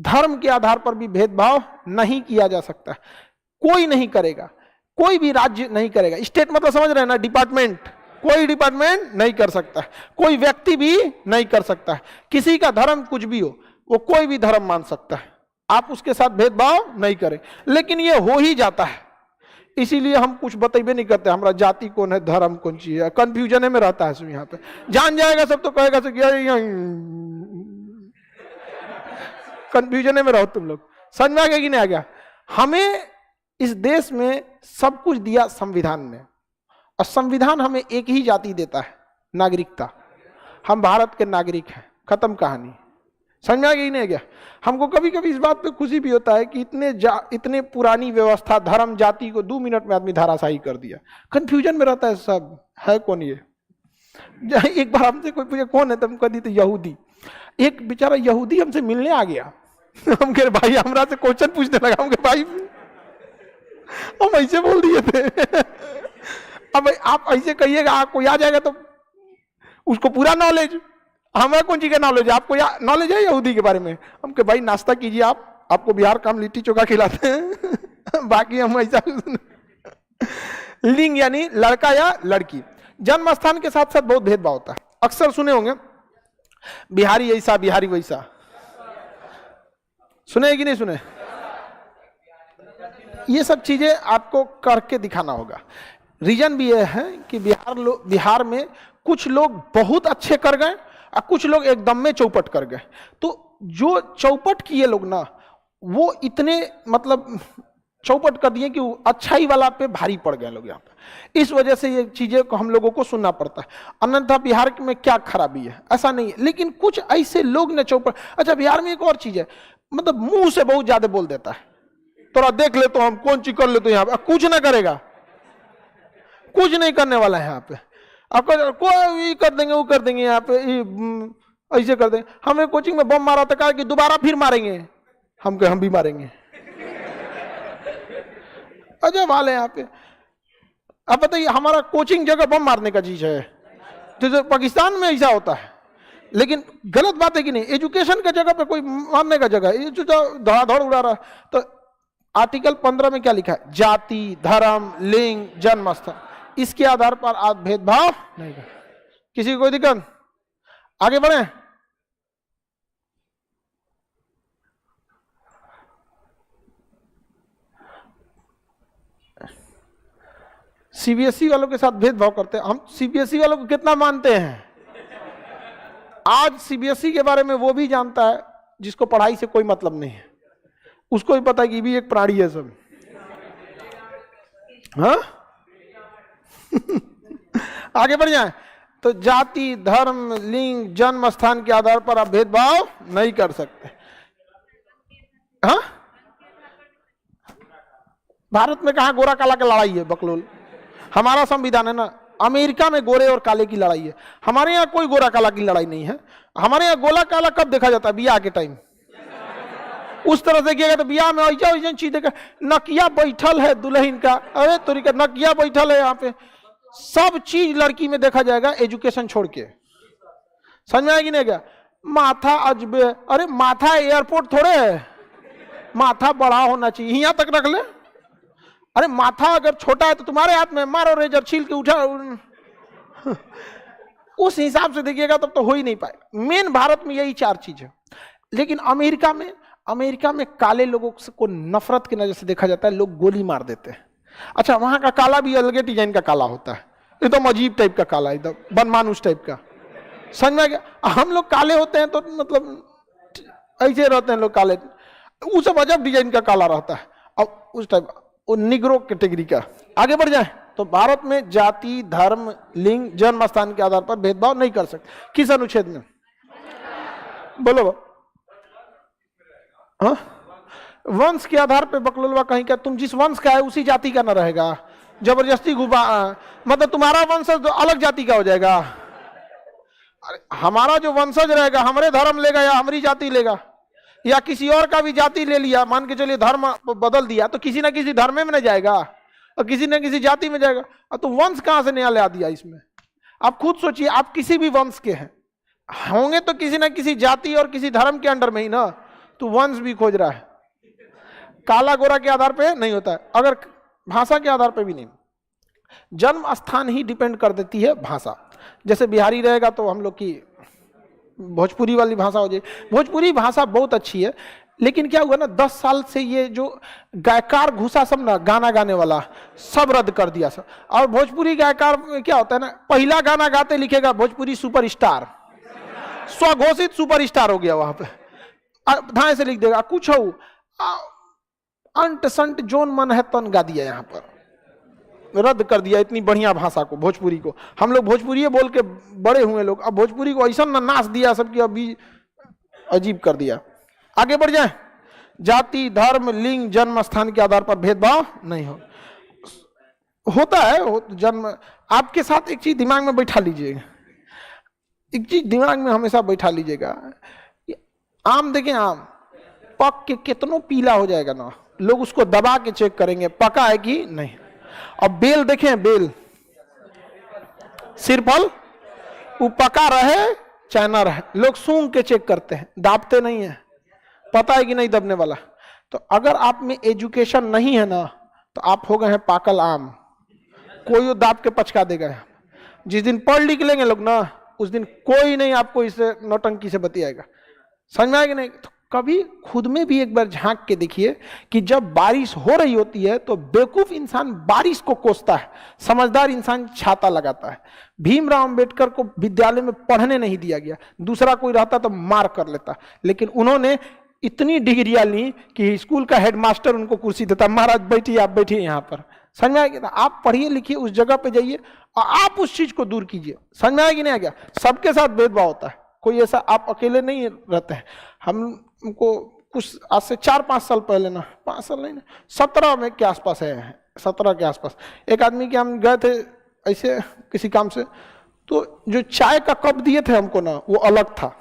धर्म के आधार पर भी भेदभाव नहीं किया जा सकता, कोई नहीं करेगा, कोई भी राज्य नहीं करेगा। स्टेट मतलब समझ रहे हैं ना, डिपार्टमेंट, कोई डिपार्टमेंट नहीं कर सकता है, कोई व्यक्ति भी नहीं कर सकता है। किसी का धर्म कुछ भी हो, वो कोई भी धर्म मान सकता है। आप उसके साथ भेदभाव नहीं करें, लेकिन ये हो ही जाता है, इसीलिए हम कुछ बतेबे नहीं करते हमारा जाति कौन है, धर्म कौन चीज है, कंफ्यूजन में रहता है सब। यहाँ पे जान जाएगा सब तो कहेगा कंफ्यूजन में रहो तुम लोग। समझ में आ गया कि नहीं आ गया? हमें इस देश में सब कुछ दिया संविधान ने, और संविधान हमें एक ही जाति देता है, नागरिकता। हम भारत के नागरिक हैं, खत्म कहानी। समझ में आ गया कि नहीं आ गया? हमको कभी कभी इस बात पे खुशी भी होता है कि इतने पुरानी व्यवस्था, धर्म, जाति को 2 मिनट में आदमी धाराशाही कर दिया। कंफ्यूजन में रहता है सब, है कौन ये? एक बार हमसे कोई पूछे कौन है, तो हम कह दी तो यहूदी। एक बेचारा यहूदी हमसे मिलने आ गया। हम कह भाई, हमरा से क्वेश्चन पूछने लगा। हम कह भाई, हम ऐसे बोल दिए थे। अब आप ऐसे कहिएगा, आपको याद जाएगा तो उसको पूरा नॉलेज, हमें कौन चीज का नॉलेज है? आपको नॉलेज है यहूदी के बारे में? हम कह भाई नाश्ता कीजिए, आपको बिहार का हम लिट्टी चोखा खिलाते हैं। बाकी हम ऐसा लिंग यानी लड़का या लड़की, जन्म स्थान के साथ साथ बहुत भेदभाव होता है। अक्सर सुने होंगे बिहारी ऐसा, बिहारी वैसा, सुने कि नहीं सुने? ये सब चीजें आपको करके दिखाना होगा। रीजन भी यह है कि बिहार में कुछ लोग बहुत अच्छे कर गए और कुछ लोग एकदम में चौपट कर गए। तो जो चौपट किए लोग ना, वो इतने मतलब चौपट कर दिए कि अच्छाई वाला पे भारी पड़ गए लोग यहाँ पे। इस वजह से ये चीजें को हम लोगों को सुनना पड़ता है। अन्यथा बिहार में क्या खराबी है, ऐसा नहीं है, लेकिन कुछ ऐसे लोग ने चौपट। अच्छा, बिहार में एक और चीज है, मतलब मुंह से बहुत ज्यादा बोल देता है। थोड़ा देख ले तो हम कौन चीज कर ले, तो यहाँ पे कुछ ना करेगा, कुछ नहीं करने वाला है यहाँ पे। आपको कोई कर देंगे, वो कर देंगे, यहाँ पे ऐसे कर देंगे। हमें कोचिंग में बम मारा था, कहा कि दोबारा फिर मारेंगे। हम भी मारेंगे। अजब हाल है यहाँ पे। अब बताइए, हमारा कोचिंग जगह बम मारने का चीज है, तो पाकिस्तान में ऐसा होता है। लेकिन गलत बात है कि नहीं? एजुकेशन का जगह पे कोई मारने का जगह, ये जो धड़ाधड़ उड़ा रहा है। तो आर्टिकल 15 में क्या लिखा है? जाति, धर्म, लिंग, जन्म स्थान, इसके आधार पर आप भेदभाव नहीं कर। किसी को कोई दिक्कत? आगे बढ़े। सीबीएसई वालों के साथ भेदभाव करते हैं। हम सीबीएसई वालों को कितना मानते हैं? आज सीबीएसई के बारे में वो भी जानता है जिसको पढ़ाई से कोई मतलब नहीं है, उसको भी पता है कि भी एक प्राणी है सब। हाँ? आगे बढ़ जाए। तो जाति, धर्म, लिंग, जन्म स्थान के आधार पर आप भेदभाव नहीं कर सकते। हाँ? भारत में कहा गोरा काला की लड़ाई है बकलोल? हमारा संविधान है ना। अमेरिका में गोरे और काले की लड़ाई है, हमारे यहाँ कोई गोरा काला की लड़ाई नहीं है। हमारे यहाँ गोला काला कब देखा जाता है? बियाह के टाइम। उस तरह से किया तो बियाह में ऐसा चीज देखा, नकिया बैठल है दुल्हन का, अरे तोरी का नकिया बैठल है यहाँ पे। सब चीज लड़की में देखा जाएगा, एजुकेशन छोड़ के। समझ में आएगी नहीं क्या? माथा अजबे, अरे माथा एयरपोर्ट थोड़े है, माथा बड़ा होना चाहिए, यहाँ तक रख ले। अरे माथा अगर छोटा है तो तुम्हारे हाथ में, मारो रेजर छील के उठा। उस हिसाब से देखिएगा तब तो हो ही नहीं पाएगा। मेन भारत में यही 4 चीज है। लेकिन अमेरिका में काले लोगों को नफरत की नजर से देखा जाता है, लोग गोली मार देते हैं। अच्छा, वहां का काला भी अलग डिजाइन का काला होता है, एकदम अजीब टाइप का काला, एकदम बनमानुस टाइप का। समझ में आ गया? हम लोग काले होते हैं तो मतलब ऐसे रहते हैं लोग काले, वो सब अजब डिजाइन का काला रहता है। अब उस टाइप वो निग्रो कैटेगरी का। आगे बढ़ जाए तो भारत में जाति, धर्म, लिंग, जन्म स्थान के आधार पर भेदभाव नहीं कर सकते। किस अनुच्छेद में? बोलो। हाँ? वंश के आधार पे बकलोलवा कहीं का, तुम जिस वंश का है उसी जाति का न रहेगा। जबरदस्ती घुमा, मतलब तुम्हारा वंशज तो अलग जाति का हो जाएगा। अरे हमारा जो वंशज रहेगा हमारे धर्म लेगा या हमारी जाति लेगा, या किसी और का भी जाति ले लिया, मान के चलिए धर्म बदल दिया, तो किसी ना किसी धर्म में न जाएगा और किसी न किसी जाति में जाएगा। तो वंश कहां से नया ला दिया इसमें? आप खुद सोचिए, आप किसी भी वंश के हैं होंगे तो किसी ना किसी जाति और किसी धर्म के अंडर में ही ना, तो वंश भी खोज रहा है। काला गोरा के आधार पे नहीं होता है, अगर भाषा के आधार पे भी नहीं। जन्म स्थान ही डिपेंड कर देती है भाषा। जैसे बिहारी रहेगा तो हम लोग की भोजपुरी वाली भाषा हो जाए। भोजपुरी भाषा बहुत अच्छी है, लेकिन क्या हुआ ना, 10 साल से ये जो गायकार घुसा सब ना, गाना गाने वाला, सब रद्द कर दिया सब। और भोजपुरी गायकार में क्या होता है ना, पहला गाना गाते लिखेगा भोजपुरी सुपरस्टार, स्वघोषित सुपरस्टार हो गया वहां पे, धाए से लिख देगा कुछ हो, अंट संट जोन मन है तन गा दिया, यहाँ पर रद्द कर दिया इतनी बढ़िया भाषा को, भोजपुरी को। हम लोग भोजपुरी बोल के बड़े हुए लोग, अब भोजपुरी को ऐसा ना नाश दिया सबकी, अभी अजीब कर दिया। आगे बढ़ जाए। जाति, धर्म, लिंग, जन्म स्थान के आधार पर भेदभाव नहीं होता है। जन्म, आपके साथ एक चीज दिमाग में बैठा लीजिएगा, एक चीज दिमाग में हमेशा बैठा लीजिएगा, आम देखें, आम पक के कितनों पीला हो जाएगा ना, लोग उसको दबा के चेक करेंगे पका है कि नहीं। अब बेल देखें, बेल सिरफल, वो पका रहे चाहे ना रहे, लोग सूंघ के चेक करते हैं, दाबते नहीं है, पता है कि नहीं दबने वाला। तो अगर आप में एजुकेशन नहीं है ना, तो आप हो गए हैं पाकल आम, कोई वो दाब के पचका देगा। जिस दिन पढ़ लिख लेंगे लोग ना, उस दिन कोई नहीं आपको इसे नौटंकी से बतियाएगा। समझ में आएगा नहीं? तो कभी खुद में भी एक बार झांक के देखिए कि जब बारिश हो रही होती है तो बेवकूफ इंसान बारिश को कोसता है, समझदार इंसान छाता लगाता है। भीमराव अंबेडकर को विद्यालय में पढ़ने नहीं दिया गया, दूसरा कोई रहता तो मार कर लेता, लेकिन उन्होंने इतनी डिग्रियां ली कि स्कूल का हेडमास्टर उनको कुर्सी देता, महाराज बैठिए, आप बैठिए यहाँ पर। समझ में आएगा? आप पढ़िए लिखिए, उस जगह पे जाइए और आप उस चीज को दूर कीजिए। समझ में आएगी नहीं? आ गया? सबके साथ भेदभाव होता है, कोई ऐसा आप अकेले नहीं रहते हैं। हमको कुछ आज से 4-5 साल पहले ना, 5 साल नहीं ना, 17 में के आसपास है, 17 के आसपास, एक आदमी के हम गए थे ऐसे किसी काम से, तो जो चाय का कप दिए थे हमको ना, वो अलग था,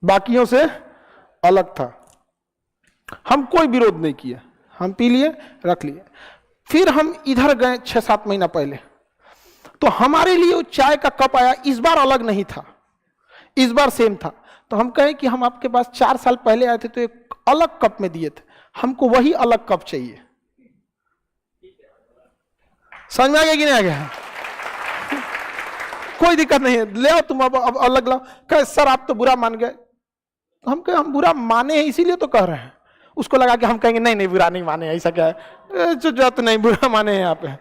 बाकियों से अलग था। हम कोई विरोध नहीं किया, हम पी लिए, रख लिए। फिर हम इधर गए 6-7 महीना पहले, तो हमारे लिए वो चाय का कप आया, इस बार अलग नहीं था, इस बार सेम था। तो हम कहें कि हम आपके पास 4 साल पहले आए थे तो एक अलग कप में दिए थे, हमको वही अलग कप चाहिए। समझ में आ गया कि नहीं आ गया? कोई दिक्कत नहीं है, ले आओ तुम, अब अलग लाओ। कहे सर आप तो बुरा मान गए। हम कहे हम बुरा माने हैं इसीलिए तो कह रहे हैं। उसको लगा कि हम कहेंगे नहीं नहीं बुरा नहीं माने, ऐसा क्या है, जो तो नहीं बुरा माने हैं यहाँ पे।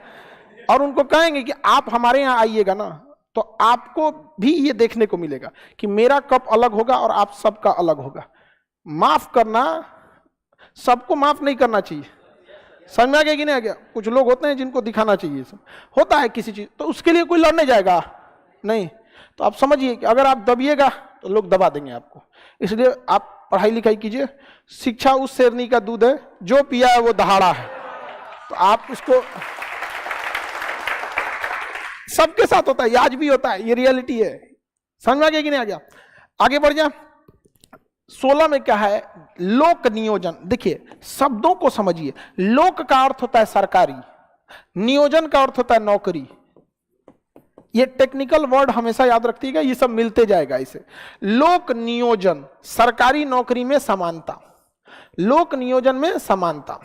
और उनको कहेंगे कि आप हमारे यहाँ आइएगा ना, तो आपको भी ये देखने को मिलेगा कि मेरा कप अलग होगा और आप सबका अलग होगा। माफ करना, सबको माफ नहीं करना चाहिए। समझ में आ गया कि नहीं आ गया? कुछ लोग होते हैं जिनको दिखाना चाहिए, सब होता है किसी चीज, तो उसके लिए कोई लड़ने जाएगा नहीं। तो आप समझिए कि अगर आप दबिएगा तो लोग दबा देंगे आपको। इसलिए आप पढ़ाई लिखाई कीजिए। शिक्षा उस शेरनी का दूध है जो पिया है वो दहाड़ा है। तो आप उसको, सबके साथ होता है, आज भी होता है, ये रियलिटी है। समझ में आ गया कि नहीं आ गया? आगे बढ़ जा। 16 में क्या है? लोक नियोजन। देखिए शब्दों को समझिए। लोक का अर्थ होता है सरकारी, नियोजन का अर्थ होता है नौकरी। ये टेक्निकल वर्ड हमेशा याद रखिएगा, ये सब मिलते जाएगा इसे। लोक नियोजन, सरकारी नौकरी में समानता, लोक नियोजन में समानता,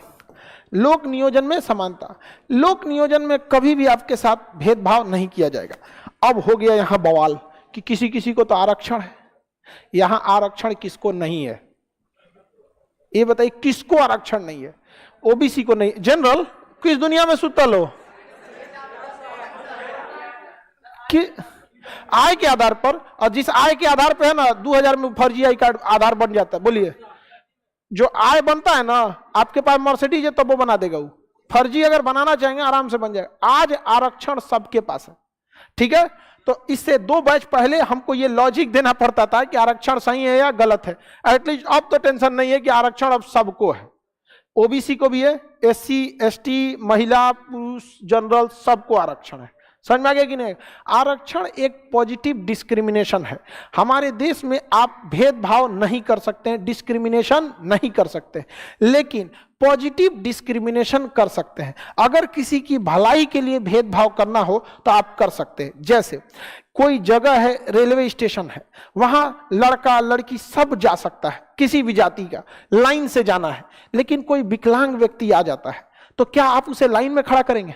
लोक नियोजन में समानता। लोक नियोजन में कभी भी आपके साथ भेदभाव नहीं किया जाएगा। अब हो गया यहां बवाल कि किसी किसी को तो आरक्षण है, यहां आरक्षण किसको नहीं है? ये बताइए किसको आरक्षण नहीं है? ओबीसी को नहीं, जनरल किस दुनिया में सुतल हो कि आय के आधार पर, और जिस आय के आधार पर है ना 2000 में फर्जी आई कार्ड आधार बन जाता है। बोलिए, जो आय बनता है ना, आपके पास मर्सिडीज है तब वो बना देगा। वो फर्जी अगर बनाना चाहेंगे आराम से बन जाएगा। आज आरक्षण सबके पास है, ठीक है? तो इससे 2 बैच पहले हमको ये लॉजिक देना पड़ता था कि आरक्षण सही है या गलत है। एटलीस्ट अब तो टेंशन नहीं है कि आरक्षण अब सबको है, ओबीसी को भी है, एससी एसटी, महिला पुरुष, जनरल, सबको आरक्षण है। समझ में आ गया कि नहीं? आरक्षण एक पॉजिटिव डिस्क्रिमिनेशन है। हमारे देश में आप भेदभाव नहीं कर सकते हैं, डिस्क्रिमिनेशन नहीं कर सकते, लेकिन पॉजिटिव डिस्क्रिमिनेशन कर सकते हैं। अगर किसी की भलाई के लिए भेदभाव करना हो तो आप कर सकते हैं। जैसे कोई जगह है, रेलवे स्टेशन है, वहां लड़का लड़की सब जा सकता है, किसी भी जाति का, लाइन से जाना है, लेकिन कोई विकलांग व्यक्ति आ जाता है तो क्या आप उसे लाइन में खड़ा करेंगे?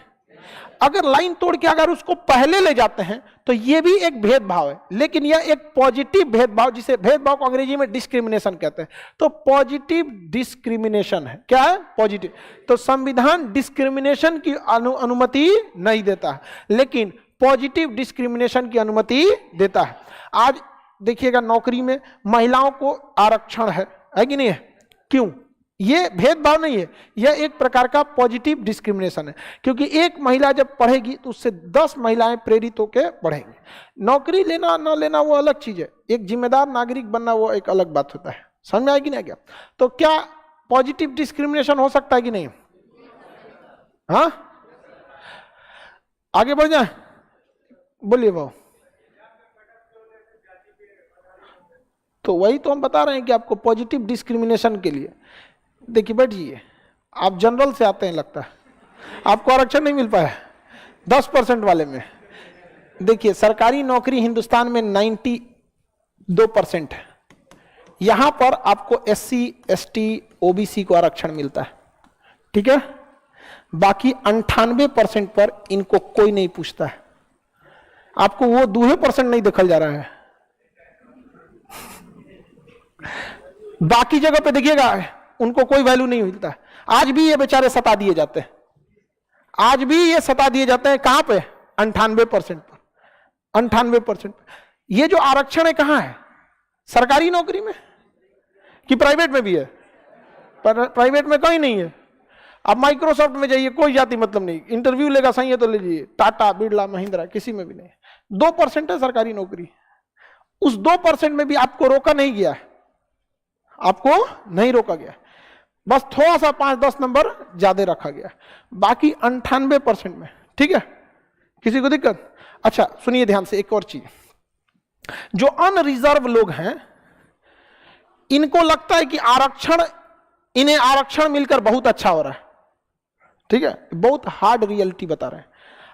अगर लाइन तोड़ के अगर उसको पहले ले जाते हैं तो ये भी एक भेदभाव है, लेकिन यह एक पॉजिटिव भेदभाव, जिसे भेदभाव को अंग्रेजी में डिस्क्रिमिनेशन कहते हैं। तो पॉजिटिव डिस्क्रिमिनेशन है, क्या है? पॉजिटिव। तो संविधान डिस्क्रिमिनेशन की अनुमति नहीं देता है, लेकिन पॉजिटिव डिस्क्रिमिनेशन की अनुमति देता है। आज देखिएगा नौकरी में महिलाओं को आरक्षण है कि नहीं है? क्यों? ये भेदभाव नहीं है, यह एक प्रकार का पॉजिटिव डिस्क्रिमिनेशन है, क्योंकि एक महिला जब पढ़ेगी तो उससे 10 महिलाएं प्रेरित होकर पढ़ेंगी। नौकरी लेना ना लेना वो अलग चीज है, एक जिम्मेदार नागरिक बनना वो एक अलग बात होता है। समझ में आएगी ना क्या? तो क्या पॉजिटिव डिस्क्रिमिनेशन हो सकता है कि नहीं? हाँ, आगे बढ़ जाए, बोलिए भाव। तो वही तो हम बता रहे हैं कि आपको पॉजिटिव डिस्क्रिमिनेशन के लिए, देखिए बैठिए, आप जनरल से आते हैं, लगता है आपको आरक्षण नहीं मिल पाया 10% वाले में। देखिए सरकारी नौकरी हिंदुस्तान में 92% है, यहां पर आपको SC ST OBC को आरक्षण मिलता है, ठीक है। बाकी 98% पर इनको कोई नहीं पूछता है, आपको वो 2% नहीं देखा जा रहा है। बाकी जगह पे देखिएगा उनको कोई वैल्यू नहीं मिलता है। आज भी ये बेचारे सता दिए जाते हैं, आज भी ये सता दिए जाते हैं। कहां पे? 98% पर, 98%। ये जो आरक्षण है कहां है? सरकारी नौकरी में कि प्राइवेट में भी है? प्राइवेट में कहीं नहीं है। अब माइक्रोसॉफ्ट में जाइए, कोई जाति मतलब नहीं, इंटरव्यू लेगा सही है तो लीजिए, टाटा बिरला महिंद्रा किसी में भी नहीं। 2% है सरकारी नौकरी। उस 2% में भी आपको रोका नहीं गया, आपको नहीं रोका गया, बस थोड़ा सा 5-10 नंबर ज्यादा रखा गया, बाकी 98% में, ठीक है। किसी को दिक्कत? अच्छा सुनिए ध्यान से, एक और चीज, जो अनरिजर्व लोग हैं इनको लगता है कि इन्हें आरक्षण मिलकर बहुत अच्छा हो रहा है, ठीक है। बहुत हार्ड रियलिटी बता रहे हैं।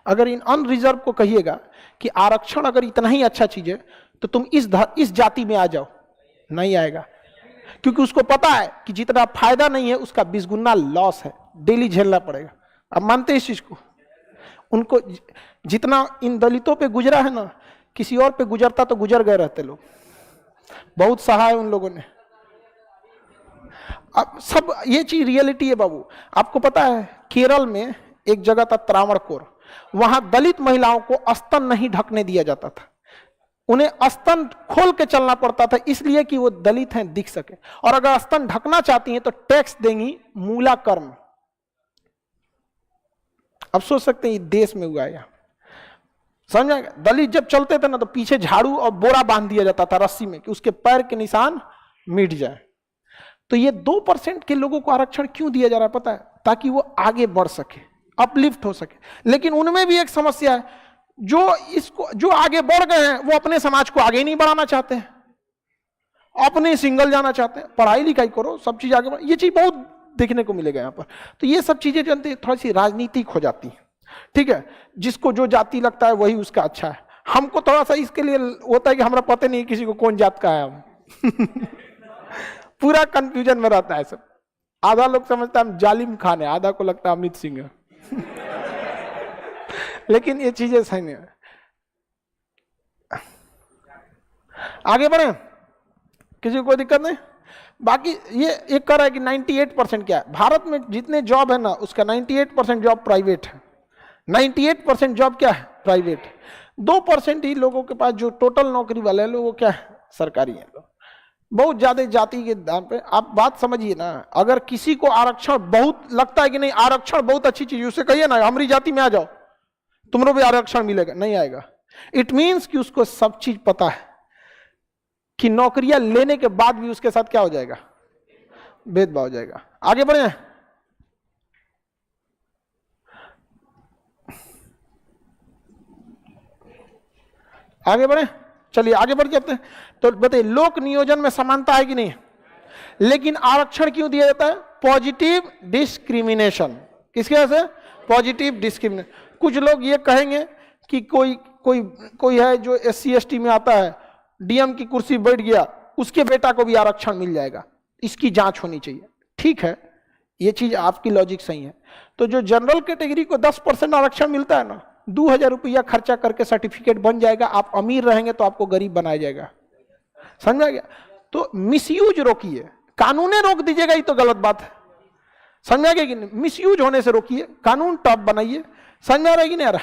अगर इन अनरिजर्व को कहिएगा कि आरक्षण अगर इतना ही अच्छा चीज है तो तुम इस जाति में आ जाओ, नहीं आएगा, क्योंकि उसको पता है कि जितना फायदा नहीं है उसका 20 गुना लॉस है, डेली झेलना पड़ेगा। अब मानते हैं इस चीज को? उनको जितना इन दलितों पे गुजरा है ना, किसी और पे गुजरता तो गुजर गए रहते लोग, बहुत सहा है उन लोगों ने। अब सब ये चीज रियलिटी है बाबू। आपको पता है केरल में एक जगह था त्रावणकोर, वहां दलित महिलाओं को स्तन नहीं ढकने दिया जाता था, उन्हें स्तन खोल के चलना पड़ता था, इसलिए कि वो दलित हैं, दिख सके। और अगर स्तन ढकना चाहती हैं तो टैक्स देंगी, मूला कर्म। अब सोच सकते हैं ये देश में हुआ है यहां, समझ आएगा? दलित जब चलते थे ना तो पीछे झाड़ू और बोरा बांध दिया जाता था रस्सी में कि उसके पैर के निशान मिट जाए। तो ये 2% के लोगों को आरक्षण क्यों दिया जा रहा है पता है? ताकि वो आगे बढ़ सके, अपलिफ्ट हो सके। लेकिन उनमें भी एक समस्या है, जो आगे बढ़ गए हैं वो अपने समाज को आगे नहीं बढ़ाना चाहते हैं, अपने सिंगल जाना चाहते हैं। पढ़ाई लिखाई करो, सब चीज आगे बढ़, ये चीज बहुत देखने को मिलेगा यहाँ पर। तो ये सब चीजें जानते थोड़ी सी राजनीतिक हो जाती है, ठीक है। जिसको जो जाति लगता है वही उसका अच्छा है। हमको थोड़ा सा इसके लिए होता है कि हमारा पता नहीं किसी को कौन जात का है हम पूरा कंफ्यूजन में रहता है सब। आधा लोग समझता है हम जालिम खान है, आधा को लगता है अमित सिंह है लेकिन ये चीजें सही नहीं है। आगे बढ़े, किसी को दिक्कत नहीं। बाकी ये एक कर रहा है कि 98% क्या है भारत में जितने जॉब है ना, उसका 98% जॉब प्राइवेट है। 98% जॉब क्या है? प्राइवेट। 2% ही लोगों के पास जो टोटल नौकरी वाले हैं वो क्या है? सरकारी है। बहुत ज्यादा जाति के दाम पे आप बात समझिए ना। अगर किसी को आरक्षण बहुत लगता है कि नहीं आरक्षण बहुत अच्छी चीज, उसे कहिए ना हमारी जाति में आ जाओ, तुमको भी आरक्षण मिलेगा, नहीं आएगा। इट मीन्स कि उसको सब चीज पता है कि नौकरियां लेने के बाद भी उसके साथ क्या हो जाएगा? भेदभाव हो जाएगा। आगे बढ़े, आगे बढ़े, चलिए आगे बढ़ जाते हैं। तो बताइए लोक नियोजन में समानता है कि नहीं? लेकिन आरक्षण क्यों दिया जाता है? Positive discrimination. किसके वजह से? Positive discrimination. कुछ लोग ये कहेंगे कि कोई है जो SC ST में आता है, DM की कुर्सी बैठ गया, उसके बेटा को भी आरक्षण मिल जाएगा, इसकी जांच होनी चाहिए। ठीक है, ये चीज आपकी लॉजिक सही है। तो जो जनरल कैटेगरी को 10% आरक्षण मिलता है ना, 2000 रुपया खर्चा करके सर्टिफिकेट बन जाएगा, आप अमीर रहेंगे तो आपको गरीब बनाया जाएगा। समझा गया? तो मिसयूज रोकिए, कानूने रोक दीजिएगा ये तो गलत बात है। समझा गया कि नहीं? मिसयूज होने से रोकिए, कानून टॉप बनाइए। समझा रहा है कि नहीं आ रहा?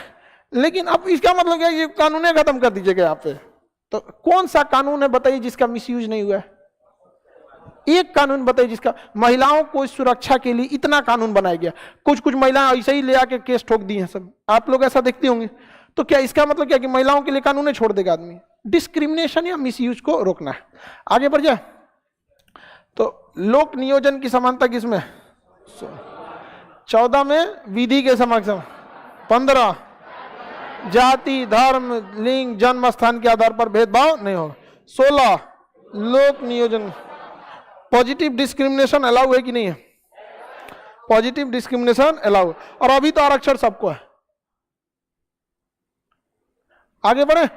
लेकिन अब इसका मतलब क्या है कि कानून खत्म कर दीजिएगा यहाँ पे। तो कौन सा कानून है बताइए जिसका मिसयूज नहीं हुआ है? एक कानून बताइए जिसका, महिलाओं को सुरक्षा के लिए इतना कानून बनाया गया, कुछ कुछ महिलाएं ऐसे ही ले आके केस ठोक दी हैं सब, आप लोग ऐसा देखते होंगे। तो क्या इसका मतलब क्या कि महिलाओं के लिए कानून छोड़ देगा आदमी? डिस्क्रिमिनेशन या मिसयूज को रोकना है। आगे बढ़ जाए तो लोक नियोजन की समानता किसमें? 14 में विधि के समक्ष, 15 जाति धर्म लिंग जन्म स्थान के आधार पर भेदभाव नहीं होगा, 16 लोक नियोजन। पॉजिटिव डिस्क्रिमिनेशन अलाउ है कि नहीं है? पॉजिटिव डिस्क्रिमिनेशन अलाउ, और अभी तो आरक्षण सबको है। आगे बढ़े,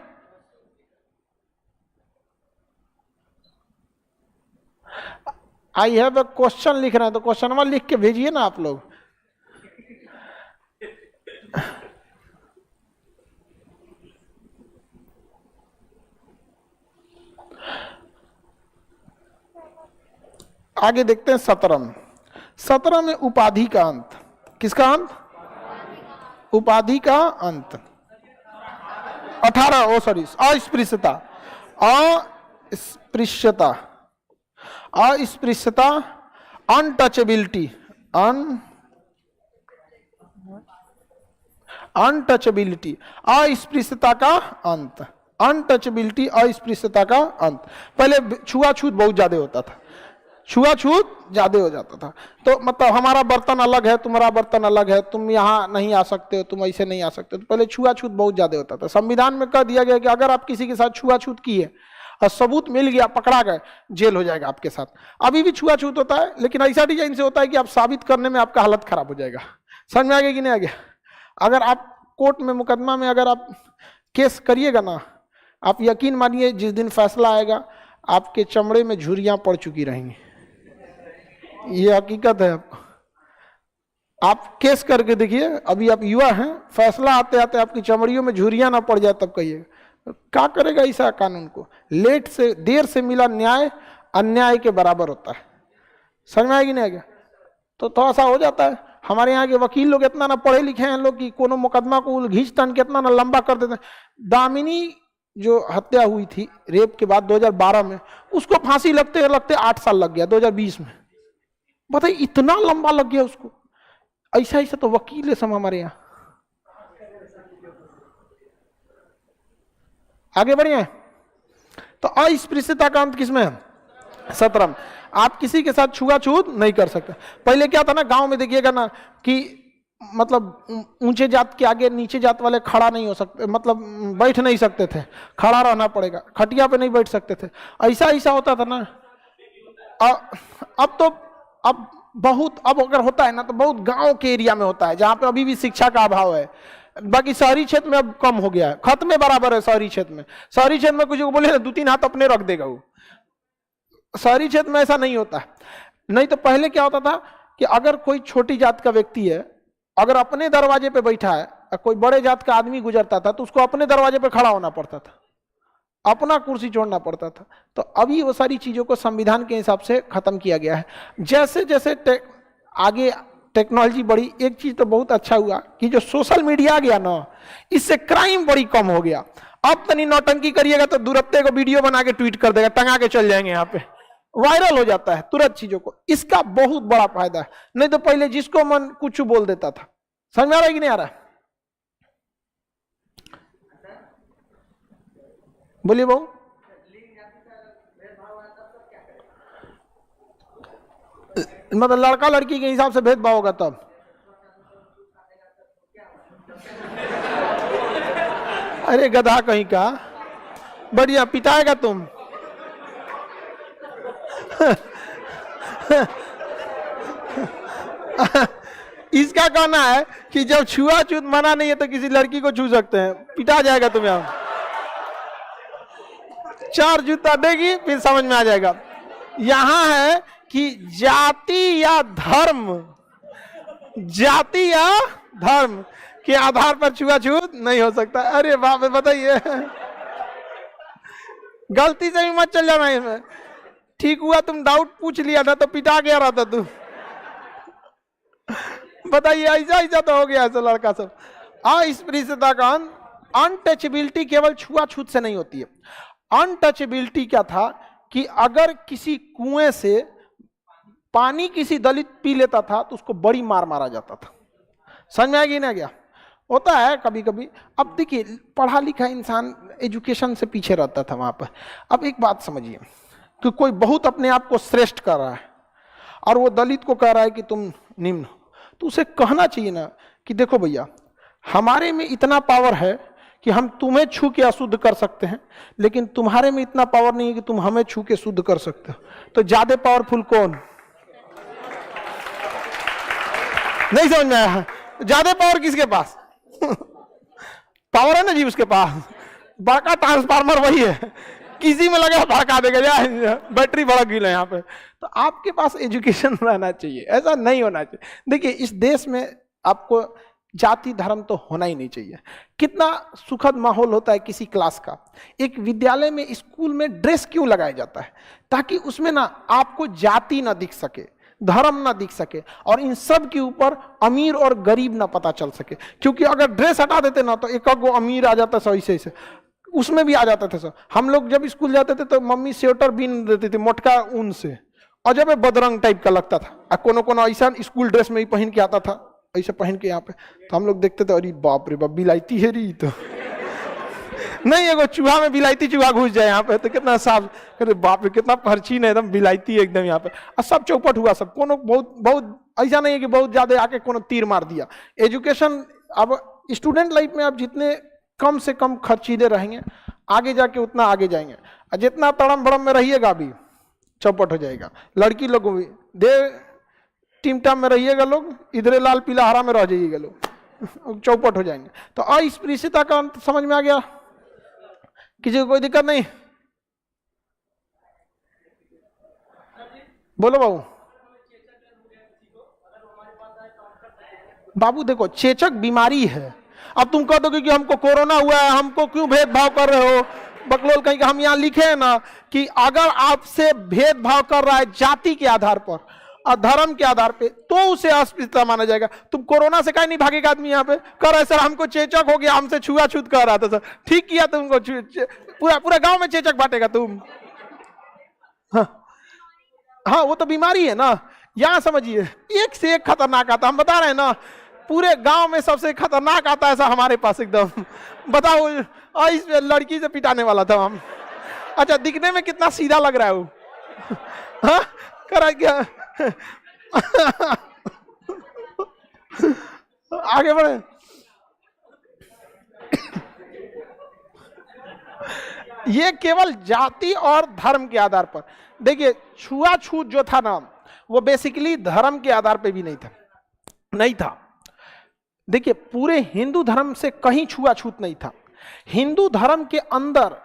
आई हैव अ क्वेश्चन लिख रहे हैं तो क्वेश्चन में लिख के भेजिए ना आप लोग। आगे देखते हैं 17 में उपाधि का अंत। किसका अंत? उपाधि का अंत। 18 अस्पृश्यता, अस्पृश्यता, अस्पृश्यता, अनटचेबिलिटी, अनटचेबिलिटी, अस्पृश्यता का अंत, अनटचेबिलिटी, अस्पृश्यता का अंत। पहले छुआछूत बहुत ज्यादा होता था, छुआछूत ज्यादा हो जाता था। तो मतलब हमारा बर्तन अलग है, तुम्हारा बर्तन अलग है, तुम यहाँ नहीं आ सकते हो, तुम ऐसे नहीं आ सकते। तो पहले छुआछूत बहुत ज्यादा होता था। संविधान में कह दिया गया कि अगर आप किसी के साथ छुआछूत किए और सबूत मिल गया, पकड़ा गए, जेल हो जाएगा आपके साथ। अभी भी छुआछूत होता है, लेकिन ऐसा डिजाइन से होता है कि आप साबित करने में आपका हालत खराब हो जाएगा। समझ में आ गया कि नहीं आ गया? अगर आप कोर्ट में मुकदमा में अगर आप केस करिएगा ना, आप यकीन मानिए जिस दिन फैसला आएगा आपके चमड़े में झुर्रियां पड़ चुकी रहेंगी। ये हकीकत है। आप केस करके देखिए, अभी आप युवा हैं, फैसला आते आते आपकी चमड़ियों में झुर्रियां ना पड़ जाए तब कहिए क्या करेगा ऐसा कानून को? लेट से देर से मिला न्याय अन्याय के बराबर होता है। समझ में आएगी नहीं आएगा? तो थोड़ा सा हो जाता है। हमारे यहाँ के वकील लोग इतना ना पढ़े लिखे हैं लोग कि कोनो मुकदमा को घींच तन के इतना ना लंबा कर देते हैं। दामिनी जो हत्या हुई थी रेप के बाद 2012 में, उसको फांसी लगते लगते 8 साल लग गया 2020 में। बताइए इतना लंबा लग गया उसको। ऐसा ऐसा तो वकील है सब हमारे यहाँ। आगे बढ़िए। तो अस्पृश्यता का अंत किसमें है? 17। आप किसी के साथ छुआछूत नहीं कर सकते। पहले क्या था ना, गांव में देखिएगा ना कि मतलब ऊंचे जात के आगे नीचे जात वाले खड़ा नहीं हो सकते, मतलब बैठ नहीं सकते थे, खड़ा रहना पड़ेगा, खटिया पे नहीं बैठ सकते थे। ऐसा ऐसा होता था ना। अब तो अब अगर होता है ना तो बहुत गांव के एरिया में होता है जहां पे अभी भी शिक्षा का अभाव है। बाकी शहरी क्षेत्र में अब कम हो गया है, खत्म बराबर है शहरी क्षेत्र में। शहरी क्षेत्र में कुछ बोले ना 2-3 हाथ अपने रख देगा वो। शहरी क्षेत्र में ऐसा नहीं होता। नहीं तो पहले क्या होता था कि अगर कोई छोटी जात का व्यक्ति है, अगर अपने दरवाजे पे बैठा है, कोई बड़े जात का आदमी गुजरता था तो उसको अपने दरवाजे पे खड़ा होना पड़ता था, अपना कुर्सी छोड़ना पड़ता था। तो अभी वो सारी चीजों को संविधान के हिसाब से खत्म किया गया है। जैसे जैसे आगे टेक्नोलॉजी बढ़ी, एक चीज तो बहुत अच्छा हुआ कि जो सोशल मीडिया आ गया ना, इससे क्राइम बड़ी कम हो गया। अब तनी नौटंकी करिएगा तो दूरत्ते को वीडियो बना के ट्वीट कर देगा, टंगा के चल जाएंगे, यहाँ पे वायरल हो जाता है तुरंत चीजों को। इसका बहुत बड़ा फायदा है। नहीं तो पहले जिसको मन कुछ बोल देता था। समझ में आ रहा है कि नहीं आ रहा? बोलिए बहू। मतलब लड़का लड़की के हिसाब से भेदभाव होगा तब? अरे गधा कहीं का, बढ़िया पिटाएगा तुम। इसका कहना है कि जब छुआछूत मना नहीं है तो किसी लड़की को छू सकते हैं, पिटा जाएगा तुम। यहाँ 4 जूता देगी फिर समझ में आ जाएगा। यहां है कि जाति या धर्म, जाति या धर्म के आधार पर छुआछूत नहीं हो सकता। अरे बाप रे, बताइए, गलती से भी मत चल जाना इसमें। ठीक हुआ तुम डाउट पूछ लिया था तो पिटा गया रहता तू। बताइए, ऐसा ऐसा तो हो गया ऐसा लड़का सब। अस्पृश्यता का अनटचेबिलिटी केवल छुआछूत से नहीं होती है। अनटचेबिलिटी क्या था कि अगर किसी कुएं से पानी किसी दलित पी लेता था तो उसको बड़ी मार मारा जाता था। समझ में आएगी ना? क्या होता है कभी कभी। अब देखिए, पढ़ा लिखा इंसान एजुकेशन से पीछे रहता था वहां पर। अब एक बात समझिए कि कोई बहुत अपने आप को श्रेष्ठ कर रहा है और वो दलित को कह रहा है कि तुम निम्न, तो उसे कहना चाहिए ना कि देखो भैया, हमारे में इतना पावर है कि हम तुम्हें छू के अशुद्ध कर सकते हैं, लेकिन तुम्हारे में इतना पावर नहीं है कि तुम हमें छू के शुद्ध कर सकते हो। तो ज्यादा पावरफुल कौन? नहीं समझ में आया? ज्यादा पावर किसके पास? पावर है ना जी उसके पास, बड़का ट्रांसफार्मर वही है, किसी में लगा भड़का देगा, जा बैटरी भड़क गई है यहाँ पे। तो आपके पास एजुकेशन रहना चाहिए, ऐसा नहीं होना चाहिए। देखिए, इस देश में आपको जाति धर्म तो होना ही नहीं चाहिए। कितना सुखद माहौल होता है किसी क्लास का। एक विद्यालय में, स्कूल में ड्रेस क्यों लगाया जाता है? ताकि उसमें ना आपको जाति ना दिख सके, धर्म ना दिख सके, और इन सब के ऊपर अमीर और गरीब ना पता चल सके। क्योंकि अगर ड्रेस हटा देते ना तो एक गो अमीर आ जाता है, ऐसे ऐसे उसमें भी आ जाता था सर। हम लोग जब स्कूल जाते थे तो मम्मी स्वेटर बीन देती थी मोटका ऊन से, और जब बदरंग टाइप का लगता था। कोनो कोनो ऐसा स्कूल ड्रेस में ही पहन के आता था, ऐसे पहन के यहाँ पे, तो हम लोग देखते थे, अरे बाप रे बाप, बिलायती है री। तो नहीं, एगो चूहा में बिलायती चूहा घुस जाए यहाँ पे तो कितना साफ, अरे बाप रे कितना परछीन है, एकदम बिलायती है एकदम यहाँ पे। और सब चौपट हुआ सब, कोनो बहुत बहुत ऐसा नहीं है कि बहुत ज्यादा आके कोनो तीर मार दिया। एजुकेशन, अब स्टूडेंट लाइफ में आप जितने कम से कम खर्चीले रहेंगे, आगे जाके उतना आगे जाएंगे। और जितना तड़म भड़म में रहिएगा अभी चौपट हो जाएगा। लड़की लोगों भी दे टिमटम में रहिएगा, लोग इधरे लाल पीला हरा में रह जाइएगा, लोग चौपट हो जाएंगे। तो अस्पृश्यता का अंत समझ में आ गया? किसी को कोई दिक्कत नहीं? बोलो बाबू। बाबू देखो, चेचक बीमारी है। अब तुम कह दोगे कि हमको कोरोना हुआ है, हमको क्यों भेदभाव कर रहे हो? बकलोल कहीं, हम यहाँ लिखे हैं ना कि अगर आपसे भेदभाव कर रहा है जाति के आधार पर और धर्म के आधार पे, तो उसे अस्पृश्यता माना जाएगा। तुम कोरोना से कहीं नहीं भागेगा आदमी यहाँ पे कर रहा है, सर हमको चेचक हो गया, हमसे छुआछूत कर रहा था सर, ठीक किया तुमको, पूरा पूरा गांव में चेचक बांटेगा तुम। हाँ, वो तो बीमारी है ना। यहाँ समझिए, एक से एक खतरनाक आता, हम बता रहे हैं ना, पूरे गांव में सबसे खतरनाक आता है ऐसा हमारे पास एकदम। बताओ, इस लड़की से पिटाने वाला था हम। अच्छा, दिखने में कितना सीधा लग रहा है वो। हाँ, करा क्या? आगे बढ़े। ये केवल जाति और धर्म के आधार पर। देखिए, छुआछूत जो था ना, वो बेसिकली धर्म के आधार पे भी नहीं था। देखिए, पूरे हिंदू धर्म से कहीं छुआछूत नहीं था। हिंदू धर्म के अंदर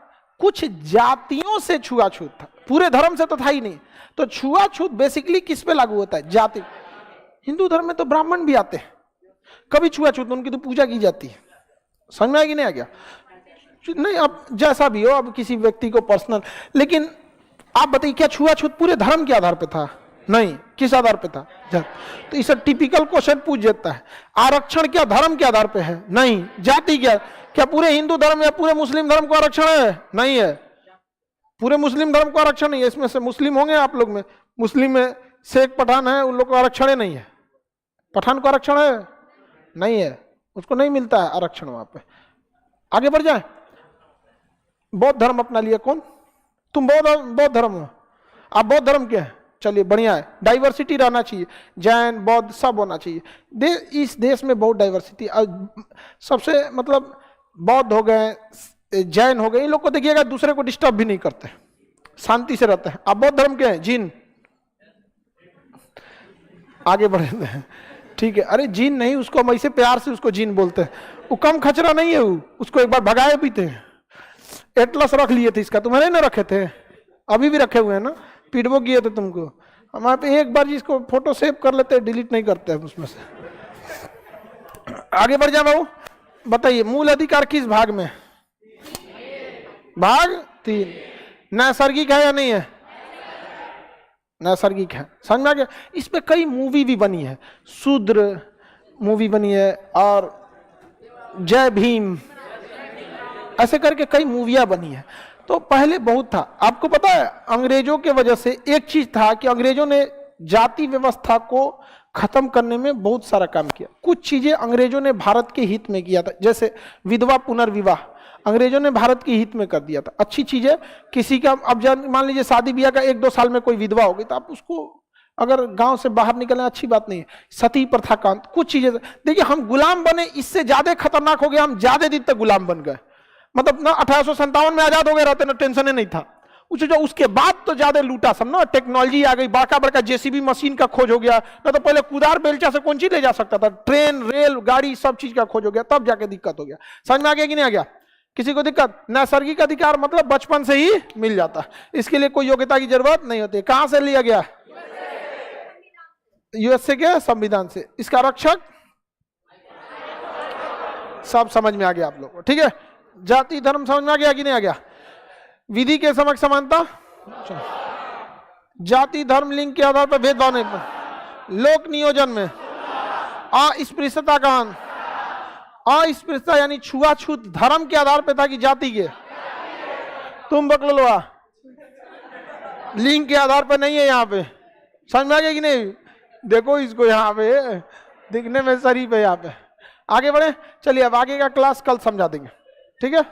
कुछ जातियों से छुआछूत था, पूरे धर्म से तो था ही नहीं। तो छुआछूत बेसिकली किस पे लागू होता है? जाति। हिंदू धर्म में तो ब्राह्मण भी आते हैं, कभी छुआछूत, उनकी तो पूजा की जाती है। समझ में आएगी नहीं? आ गया? नहीं, अब जैसा भी हो, अब किसी व्यक्ति को पर्सनल, लेकिन आप बताइए, क्या छुआछूत पूरे धर्म के आधार पे था? नहीं। किस आधार पे था? तो इसे टिपिकल क्वेश्चन पूछ देता है। आरक्षण क्या धर्म के आधार पे है? नहीं। जाति क्या पूरे हिंदू धर्म या पूरे मुस्लिम धर्म को आरक्षण है? नहीं है। पूरे मुस्लिम धर्म को आरक्षण नहीं है। इसमें से मुस्लिम होंगे आप लोग में, मुस्लिम में शेख पठान है, उन लोग को आरक्षण ही नहीं है। पठान को आरक्षण है? नहीं है, उसको नहीं मिलता है आरक्षण वहां पे। आगे बढ़ जाए। बौद्ध धर्म अपना लिया कौन? तुम बौद्ध धर्म हो। आप बौद्ध धर्म के हैं, चलिए बढ़िया है। डाइवर्सिटी रहना चाहिए, जैन बौद्ध सब होना चाहिए। इस देश में बहुत डाइवर्सिटी। सबसे मतलब बौद्ध हो गए, जैन हो गए, इन लोग को देखिएगा दूसरे को डिस्टर्ब भी नहीं करते, शांति से रहते हैं। आप बौद्ध धर्म के हैं? जीन। आगे बढ़े हैं, ठीक है। अरे जीन नहीं, उसको हम ऐसे प्यार से उसको जीन बोलते हैं। वो कम खचरा नहीं है, उसको एक बार भगाए भी थे। एटलस रख लिए थे इसका, तुम्हारे ना रखे थे? अभी भी रखे हुए हैं ना, पीटबो किए थे तुमको। हम आप एक बार जिसको फोटो सेव कर लेते हैं, डिलीट नहीं करते हैं उसमें से। आगे बढ़ जाए बाबू, बताइए मूल अधिकार किस भाग में? भाग 3। नैसर्गिक है या नहीं है? नैसर्गिक है, समझ में आ गया? इस पे कई मूवी भी बनी है, शूद्र मूवी बनी है और जय भीम, ऐसे करके कई मूवियां बनी है। तो पहले बहुत था, आपको पता है अंग्रेजों के वजह से एक चीज था कि अंग्रेजों ने जाति व्यवस्था को खत्म करने में बहुत सारा काम किया। कुछ चीजें अंग्रेजों ने भारत के हित में किया था, जैसे विधवा पुनर्विवाह अंग्रेजों ने भारत के हित में कर दिया था। अच्छी चीज है, किसी का अब मान लीजिए शादी ब्याह का 1-2 साल में कोई विधवा हो गई तो आप उसको अगर गांव से बाहर निकलना अच्छी बात नहीं है। सती प्रथा कांत, कुछ चीजें देखिए, हम गुलाम बने, इससे ज्यादा खतरनाक हो गया, हम ज्यादा दिन तक गुलाम बन गए। मतलब ना 1857 में आजाद हो गए रहते ना, टेंशन नहीं था। उसके बाद तो ज्यादा लूटा सब ना, टेक्नोलॉजी आ गई, बड़का बड़का जेसीबी मशीन का खोज हो गया ना, तो पहले कुदार बेलचा से कौन चीज ले जा सकता था, ट्रेन रेल गाड़ी सब चीज का खोज हो गया, तब जाके दिक्कत हो गया। समझ में आ गया कि नहीं आ गया? किसी को दिक्कत? नैसर्गिक अधिकार मतलब बचपन से ही मिल जाता, इसके लिए कोई योग्यता की जरूरत नहीं होती। कहां से लिया गया? यूएसए के संविधान से। इसका रक्षक सब समझ में आ गया आप लोग को, ठीक है? जाति धर्म समझ में आ गया कि नहीं आ गया? विधि के समक्ष समानता, जाति धर्म लिंग के आधार पर भेदभाव नहीं, लोक नियोजन में अस्पृश्यता का अंत। अस्पृश्यता यानी छुआछूत धर्म के आधार पर था कि जाति के? तुम बकलवा लिंग के आधार पर नहीं है यहाँ पे, समझ में आ गया कि नहीं? देखो इसको यहाँ पे दिखने में शरीफ है यहाँ पे। आगे बढ़े, चलिए अब आगे का क्लास कल समझा देंगे, ठीक है?